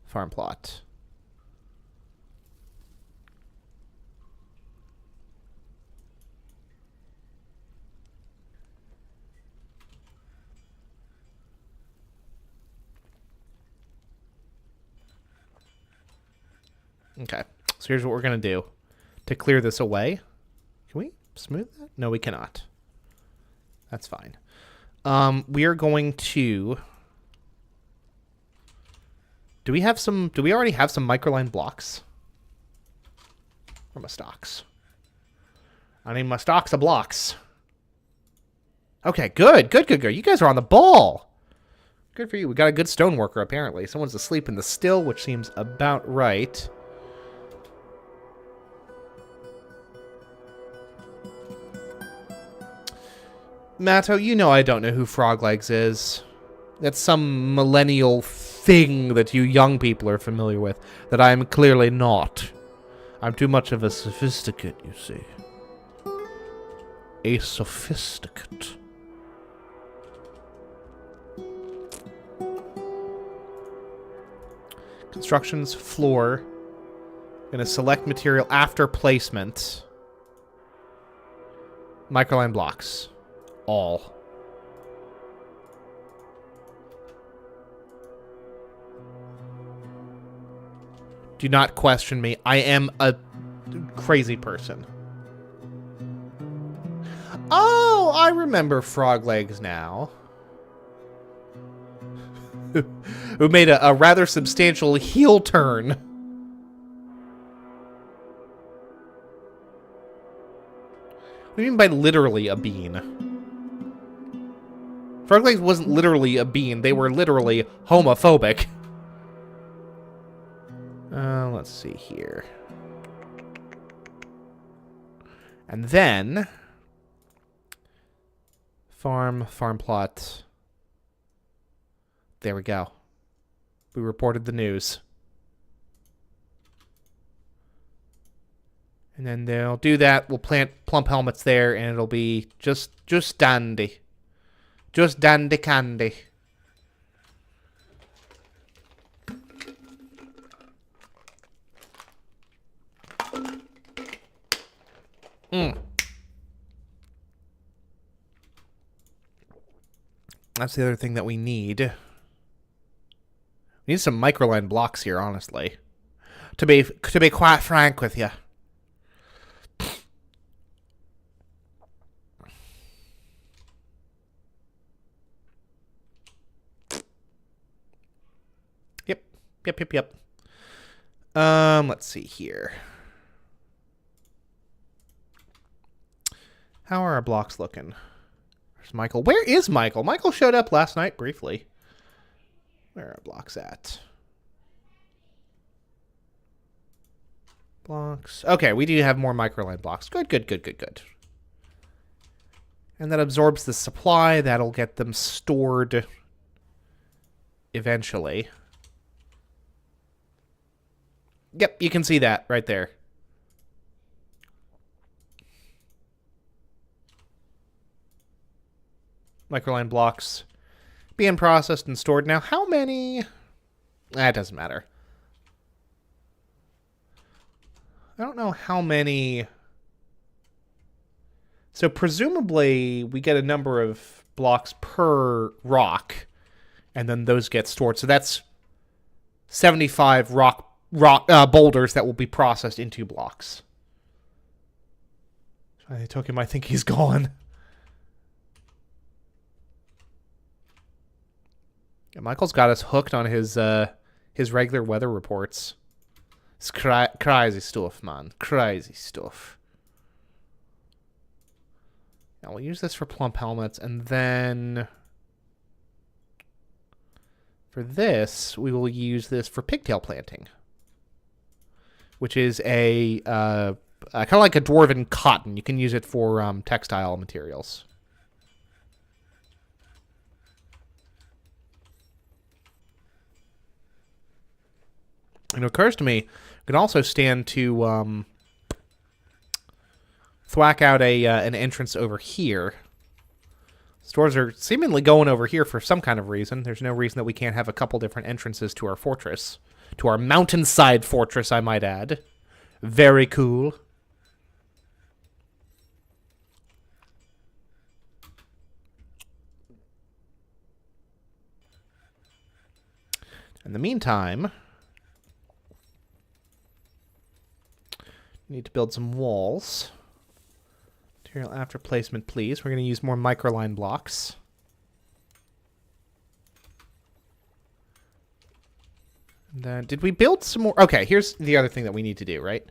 Farm plot. Okay, so here's what we're going to do. To clear this away, can we smooth that? No, we cannot. That's fine. We are going to... Do we already have some microline blocks? Or my stocks? I need my stocks of blocks. Okay, good. You guys are on the ball. Good for you. We got a good stoneworker, apparently. Someone's asleep in the still, which seems about right. Matto, you know I don't know who Froglegs is. That's some millennial thing that you young people are familiar with, that I am clearly not. I'm too much of a sophisticate, you see. A sophisticate. Constructions, floor. Gonna select material after placement. Microline blocks. All. Do not question me. I am a crazy person. Oh, I remember Froglegs now. Who made a rather substantial heel turn. What do you mean by literally a bean? Froglegs wasn't literally a bean. They were literally homophobic. Let's see here. And then... farm plot. There we go. We reported the news. And then they'll do that. We'll plant plump helmets there, and it'll be just dandy. Just dandy candy. That's the other thing that we need. We need some microline blocks here, honestly. To be quite frank with you. Yep. Let's see here. How are our blocks looking? There's Michael. Where is Michael? Michael showed up last night briefly. Where are our blocks at? Blocks. Okay, we do have more microline blocks. Good. And that absorbs the supply. That'll get them stored eventually. Yep, you can see that right there. Microline blocks being processed and stored. Now, how many? That doesn't matter. I don't know how many. So presumably we get a number of blocks per rock, and then those get stored. So that's 75 rock boulders that will be processed into blocks. I took him. I think he's gone. Yeah, Michael's got us hooked on his regular weather reports. It's crazy stuff, man. Crazy stuff. Now we'll use this for plump helmets, and then for this, we will use this for pigtail planting, which is a kind of like a dwarven cotton. You can use it for textile materials. And it occurs to me, it can also stand to thwack out an entrance over here. Stores are seemingly going over here for some kind of reason. There's no reason that we can't have a couple different entrances to our fortress. To our mountainside fortress, I might add. Very cool. In the meantime, we need to build some walls. Material after placement, please. We're going to use more microline blocks. And then, did we build some more? Okay, here's the other thing that we need to do, right?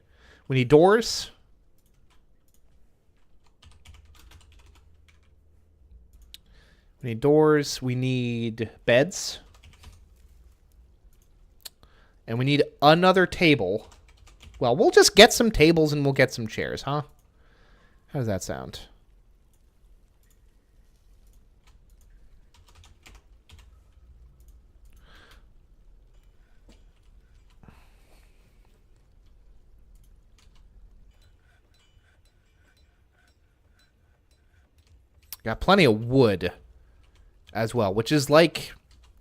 We need doors. We need doors. We need beds. And we need another table. Well, we'll just get some tables and we'll get some chairs, huh? How does that sound? Got plenty of wood as well, which is like,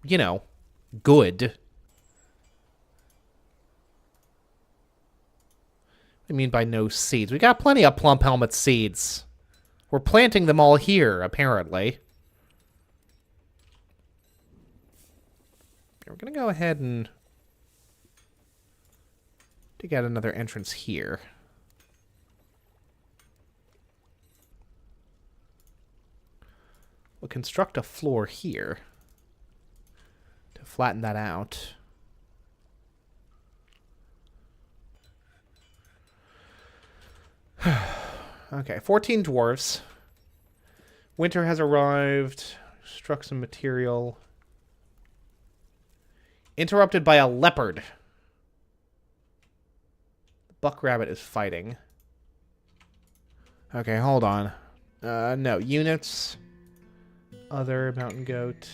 you know, good. What do you mean by no seeds? We got plenty of plump helmet seeds. We're planting them all here, apparently. We're going to go ahead and dig out another entrance here. We'll construct a floor here to flatten that out. Okay, 14 dwarves. Winter has arrived. Struck some material. Interrupted by a leopard. The buck rabbit is fighting. Okay, hold on. No, units. Other mountain goat.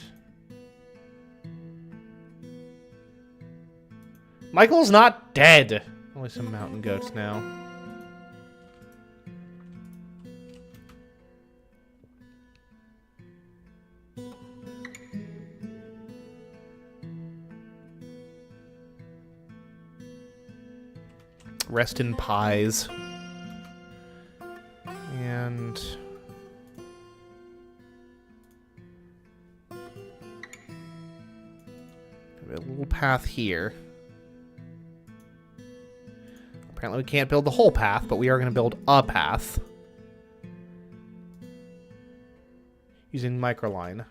Michael's not dead. Only some mountain goats now. Rest in pies. And a little path here. Apparently we can't build the whole path, but we are going to build a path. Using microline.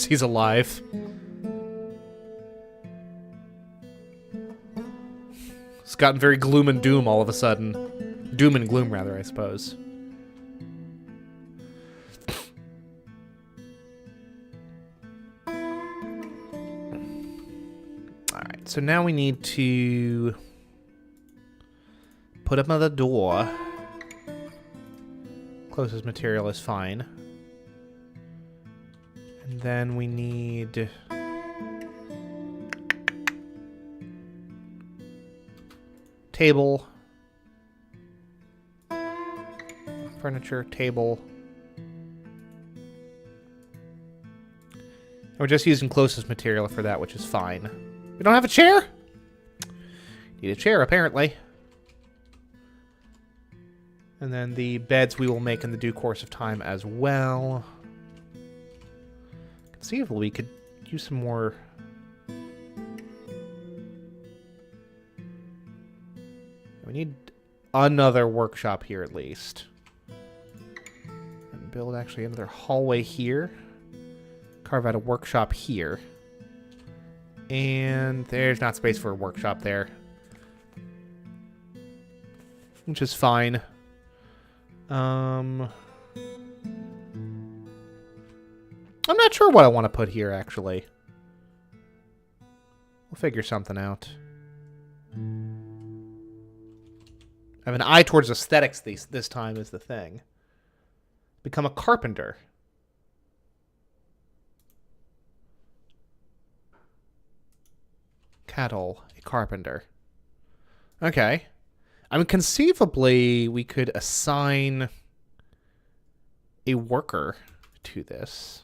He's alive. It's gotten very gloom and doom all of a sudden. Doom and gloom, rather, I suppose. Alright, so now we need to put up another door. Closest material is fine. And then we need table, furniture, table. And we're just using closest material for that, which is fine. We don't have a chair? Need a chair, apparently. And then the beds we will make in the due course of time as well. Conceivably, we could use some more. We need another workshop here at least. And build actually another hallway here. Carve out a workshop here. And there's not space for a workshop there. Which is fine. I'm not sure what I want to put here, actually. We'll figure something out. I have an eye towards aesthetics this time is the thing. Become a carpenter. Cattle, a carpenter. Okay. I mean, conceivably, we could assign a worker to this.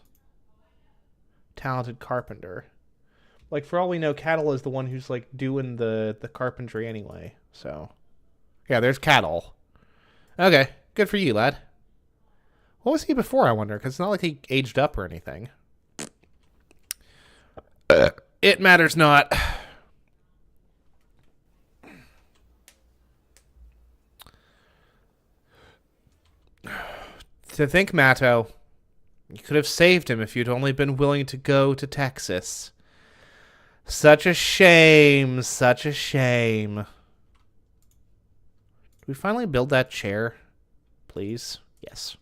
Talented carpenter. Like, for all we know, Cattle is the one who's, like, doing the carpentry anyway. So, yeah, there's Cattle. Okay, good for you, lad. What was he before, I wonder? Because it's not like he aged up or anything. It matters not. To think, Matto, you could have saved him if you'd only been willing to go to Texas. Such a shame, such a shame. Did we finally build that chair? Please? Yes.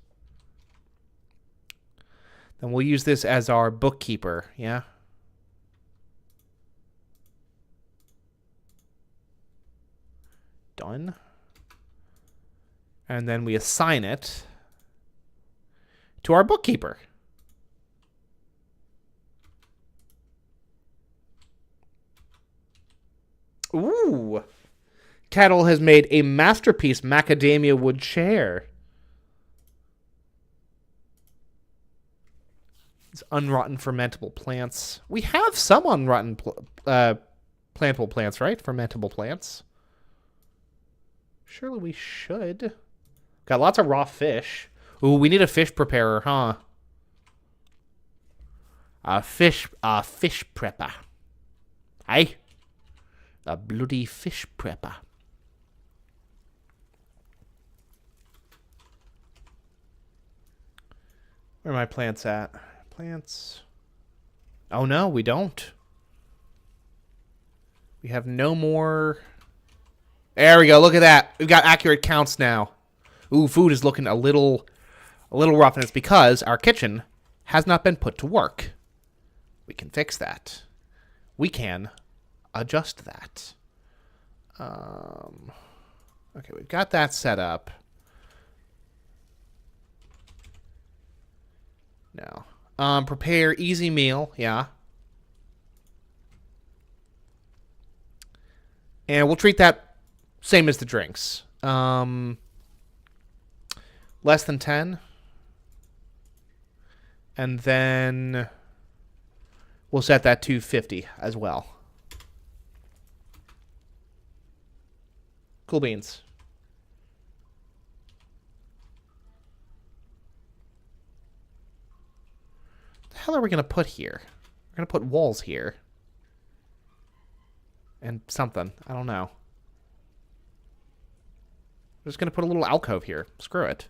Then we'll use this as our bookkeeper, yeah? Done. And then we assign it to our bookkeeper. Ooh. Kettle has made a masterpiece macadamia wood chair. It's unrotten fermentable plants. We have some unrotten plantable plants, right? Fermentable plants. Surely we should. Got lots of raw fish. Ooh, we need a fish preparer, huh? A fish prepper. Hey? A bloody fish prepper. Where are my plants at? Plants. Oh no, we don't. We have no more. There we go. Look at that. We've got accurate counts now. Ooh, food is looking a little rough, and it's because our kitchen has not been put to work. We can fix that. We can adjust that. Okay, we've got that set up. No. Prepare easy meal. Yeah. And we'll treat that same as the drinks. Less than 10. And then we'll set that to 50 as well. Cool beans. What the hell are we going to put here? We're going to put walls here. And something. I don't know. We're just going to put a little alcove here. Screw it.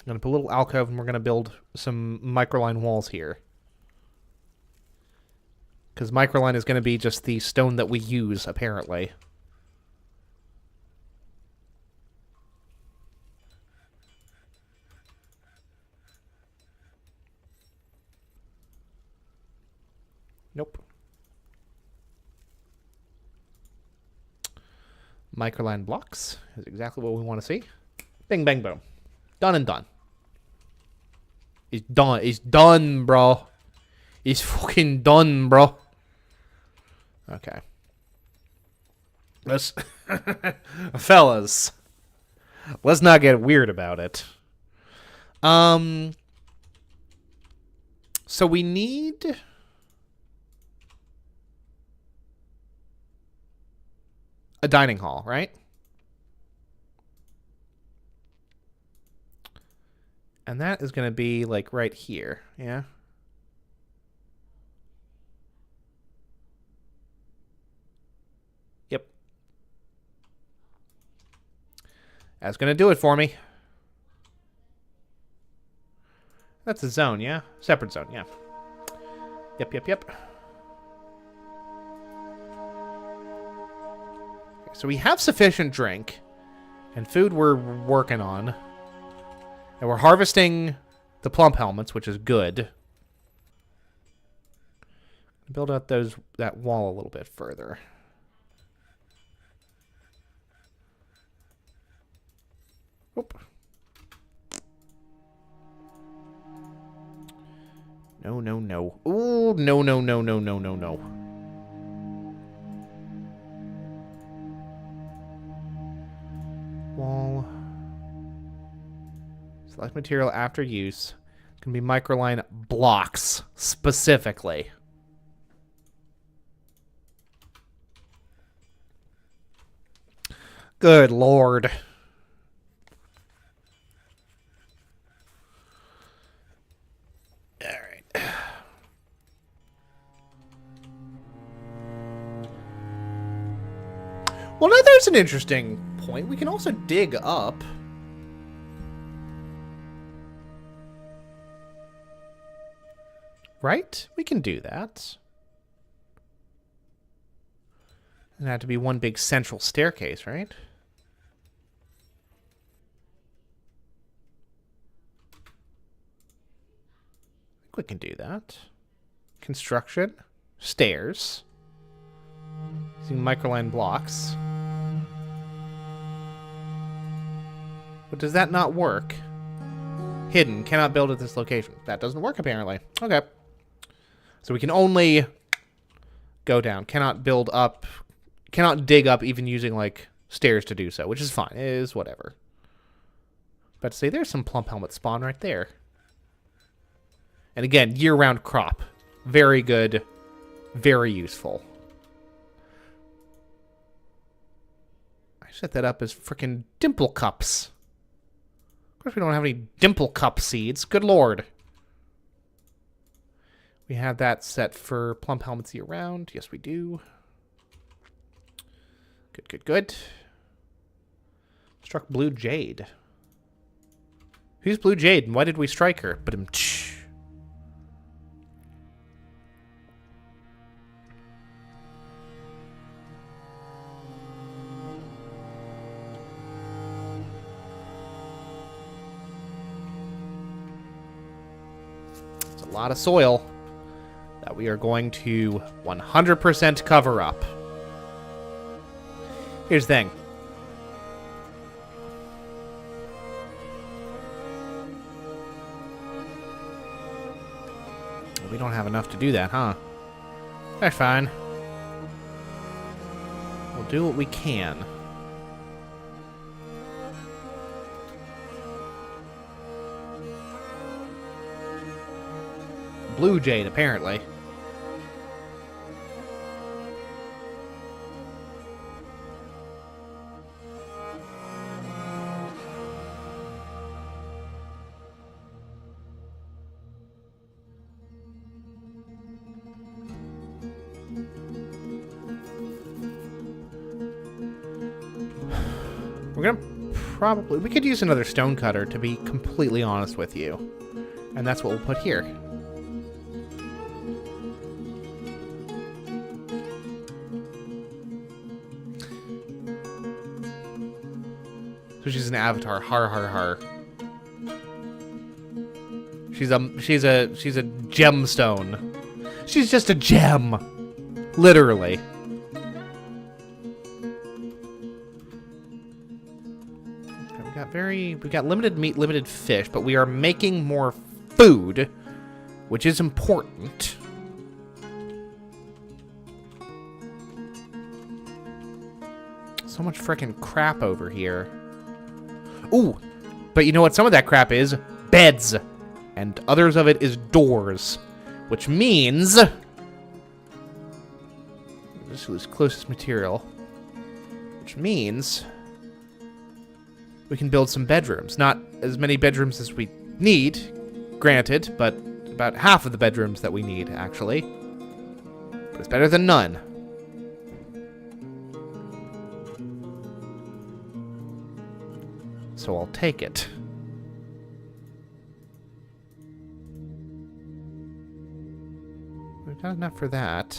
I'm going to put a little alcove, and we're going to build some microline walls here. Because microline is going to be just the stone that we use, apparently. Nope. Microline blocks is exactly what we want to see. Bing, bang, boom. Done and done. It's done. It's done, bro. It's fucking done, bro. Okay. Let's... Fellas. Let's not get weird about it. So we need... a dining hall, right? And that is going to be, like, right here, yeah? Yep. That's going to do it for me. That's a zone, yeah? Separate zone, yeah. Yep, yep, yep. Okay, so we have sufficient drink and food we're working on. And we're harvesting the plump helmets, which is good. Build out that wall a little bit further. Oop. No, no, no. Ooh, no, no, no, no, no, no, no. Wall. Select material after use. It's going to be microline blocks, specifically. Good lord. Alright. Well, now there's an interesting point. We can also dig up. Right? We can do that. And that to be one big central staircase, right? I think we can do that. Construction. Stairs. Using microline blocks. But does that not work? Hidden. Cannot build at this location. That doesn't work, apparently. Okay. So we can only go down. Cannot build up. Cannot dig up even using, like, stairs to do so, which is fine. It is whatever. But say there's some plump helmet spawn right there. And again, year-round crop. Very good. Very useful. I set that up as frickin' dimple cups. Of course we don't have any dimple cup seeds. Good lord. We have that set for plump helmets year-round. Yes, we do. Good, good, good. Struck Blue Jade. Who's Blue Jade and why did we strike her? But it's a lot of soil that we are going to 100% cover up. Here's the thing. We don't have enough to do that, huh? That's fine. We'll do what we can. Blue Jade, apparently. We're gonna probably... We could use another stone cutter, to be completely honest with you. And that's what we'll put here. So she's an avatar. Har har har. She's a gemstone. She's just a gem. Literally. We got limited meat, limited fish, but we are making more food, which is important. So much frickin' crap over here. Ooh, but you know what some of that crap is? Beds. And others of it is doors. Which means... This is closest material. Which means... we can build some bedrooms. Not as many bedrooms as we need, granted, but about half of the bedrooms that we need, actually. But it's better than none. So I'll take it. We've got enough for that.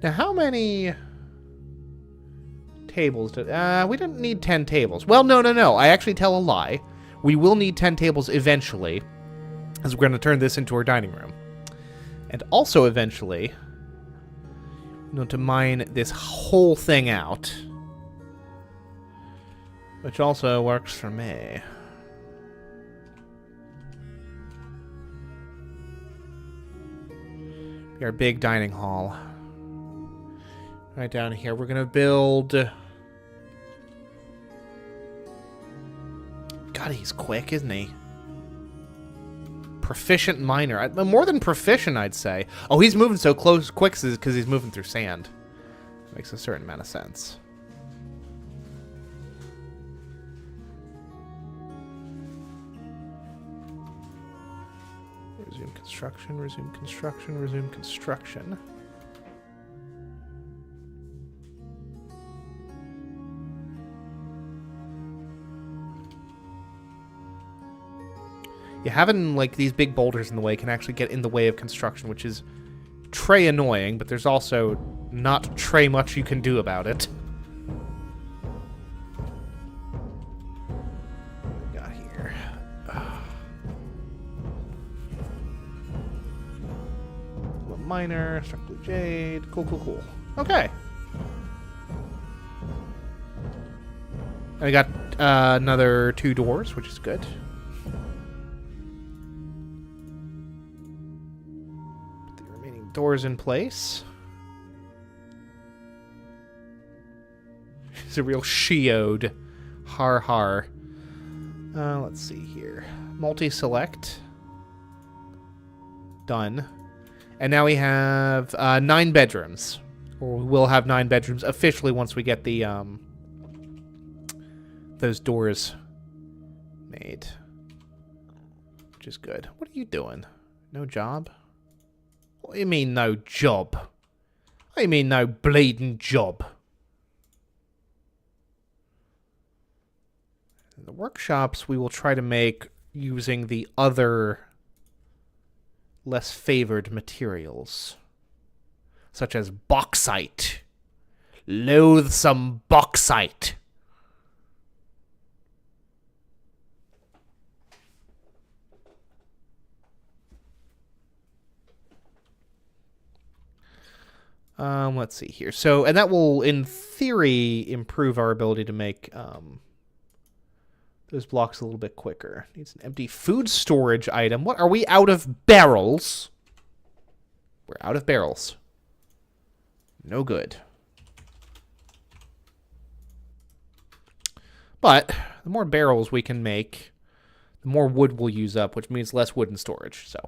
Now, how many... tables to... we didn't need 10 tables. Well, no. I actually tell a lie. We will need 10 tables eventually, as we're going to turn this into our dining room. And also eventually, we're going to mine this whole thing out. Which also works for me. Our big dining hall. Right down here, we're going to build... God, he's quick, isn't he? Proficient miner. More than proficient, I'd say. Oh, he's moving so quick because he's moving through sand. Makes a certain amount of sense. Resume construction, resume construction, resume construction. Yeah, having, like, these big boulders in the way can actually get in the way of construction, which is très annoying, but there's also not très much you can do about it. What we got here? Miner, struck blue jade. Cool. Okay. And we got another 2 doors, which is good. Doors in place. He's a real shiode. Har har. Let's see here. Multi-select. Done. And now we have 9 bedrooms. Or we'll have 9 bedrooms officially once we get the those doors made. Which is good. What are you doing? No job? What do you mean no job? What do you mean no bleeding job? The workshops we will try to make using the other less favored materials, such as bauxite. Loathsome bauxite. Let's see here. So, and that will, in theory, improve our ability to make those blocks a little bit quicker. Needs an empty food storage item. What? Are we out of barrels? We're out of barrels. No good. But the more barrels we can make, the more wood we'll use up, which means less wood in storage. So,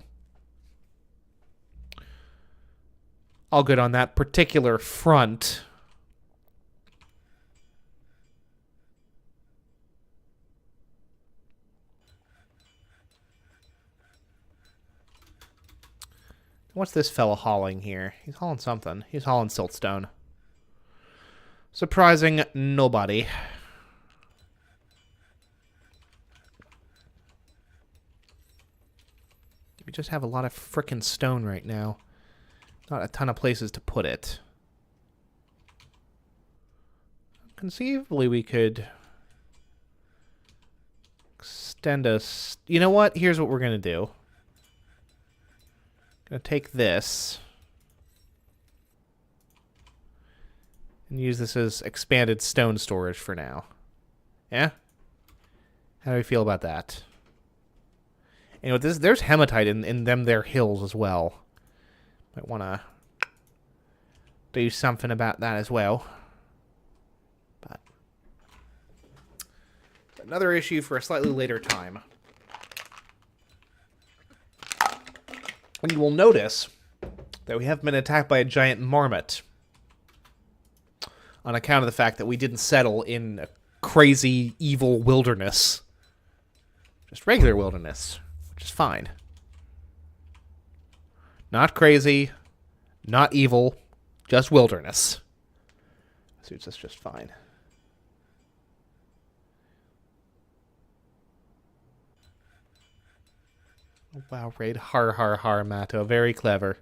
all good on that particular front. What's this fella hauling here? He's hauling something. He's hauling siltstone. Surprising nobody. We just have a lot of frickin' stone right now. Not a ton of places to put it. Conceivably, we could extend us. You know what? Here's what we're gonna do. Gonna take this and use this as expanded stone storage for now. Yeah? How do we feel about that? You know, there's hematite in them there hills as well. Might want to do something about that as well. But another issue for a slightly later time. And you will notice that we have been attacked by a giant marmot on account of the fact that we didn't settle in a crazy, evil wilderness. Just regular wilderness, which is fine. Not crazy, not evil, just wilderness. Suits us just fine. Wow, raid har har har, Matto. Very clever.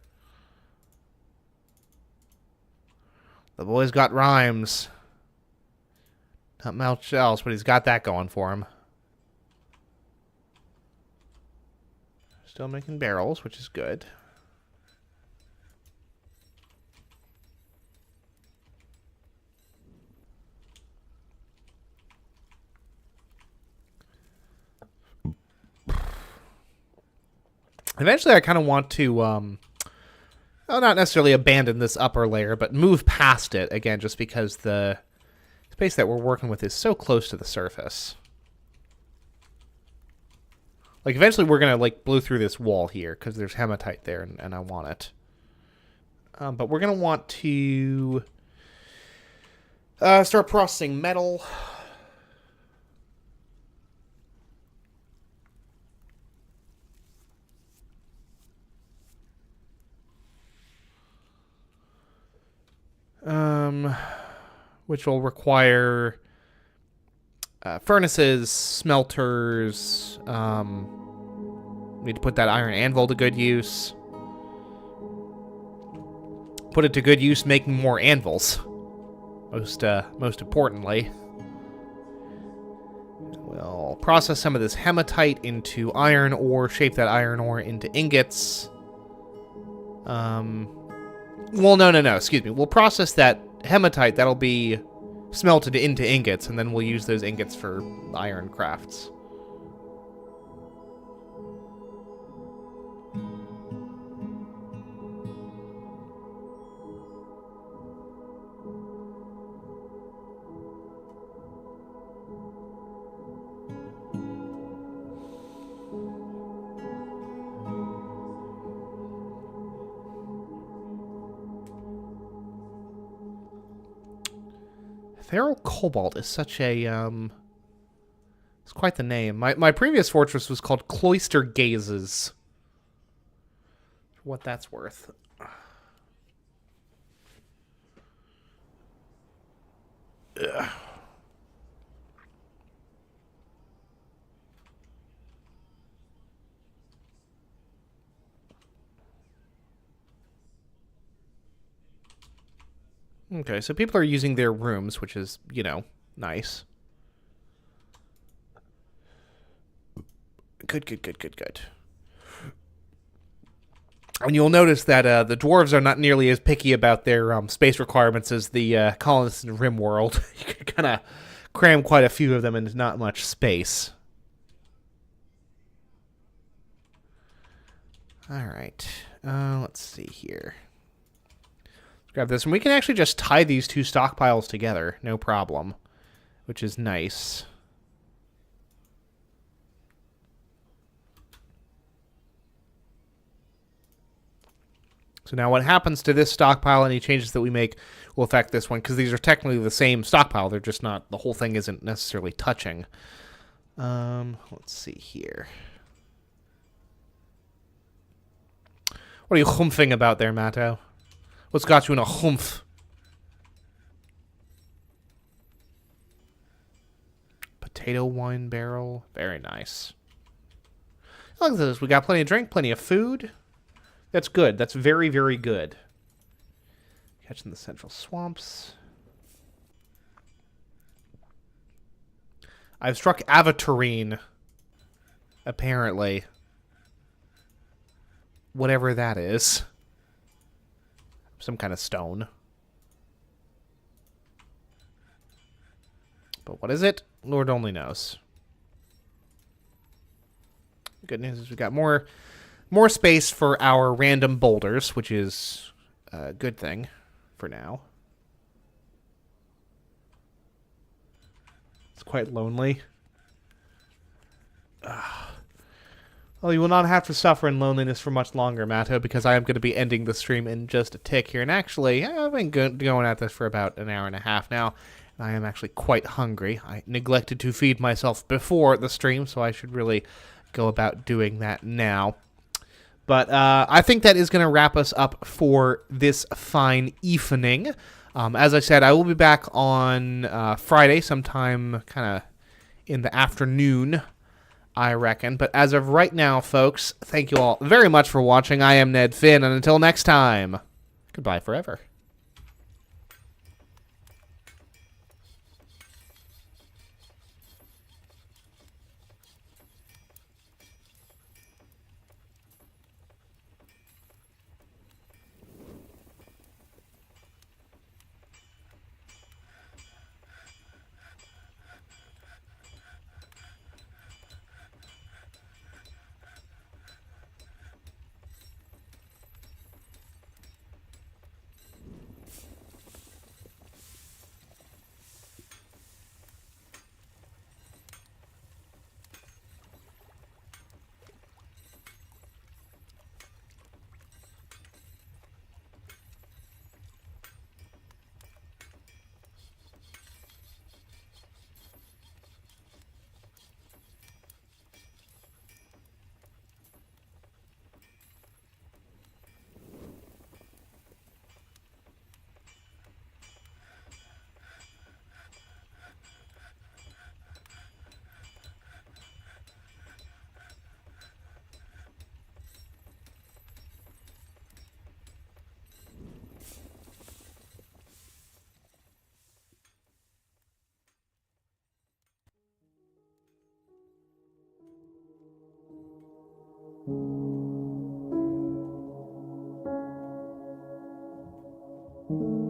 The boy's got rhymes. Not much else, but he's got that going for him. Still making barrels, which is good. Eventually, I kind of want to, well, not necessarily abandon this upper layer, but move past it, again, just because the space that we're working with is so close to the surface. Like, eventually we're going to, like, blow through this wall here, because there's hematite there, and I want it. But we're going to want to start processing metal. Which will require furnaces, smelters. Need to put that iron anvil to good use. Put it to good use making more anvils. Most importantly. We'll process some of this hematite into iron ore, shape that iron ore into ingots. Well, no, excuse me. We'll process that hematite, that'll be smelted into ingots, and then we'll use those ingots for iron crafts. Feral Cobalt is such a, it's quite the name. My previous fortress was called Cloister Gazes. For what that's worth. Ugh. Okay, so people are using their rooms, which is, you know, nice. Good, good, good, good, good. And you'll notice that the dwarves are not nearly as picky about their space requirements as the colonists in RimWorld. You can kind of cram quite a few of them into not much space. All right. Let's see here. Let's grab this. And we can actually just tie these two stockpiles together. No problem. Which is nice. So now what happens to this stockpile, any changes that we make will affect this one, because these are technically the same stockpile. They're just not, the whole thing isn't necessarily touching. Let's see here. What are you humping about there, Matto? What's got you in a humph? Potato wine barrel. Very nice. Look at this. We got plenty of drink, plenty of food. That's good. That's very, very good. Catching the central swamps. I've struck aventurine. Apparently. Whatever that is. Some kind of stone. But what is it? Lord only knows. Good news is we got more space for our random boulders, which is a good thing for now. It's quite lonely. Well, you will not have to suffer in loneliness for much longer, Matto, because I am going to be ending the stream in just a tick here. And actually, I've been going at this for about an hour and a half now, and I am actually quite hungry. I neglected to feed myself before the stream, so I should really go about doing that now. But I think that is going to wrap us up for this fine evening. As I said, I will be back on Friday sometime kind of in the afternoon, I reckon. But as of right now, folks, thank you all very much for watching. I am Ned Finn, and until next time, goodbye forever. Thank you.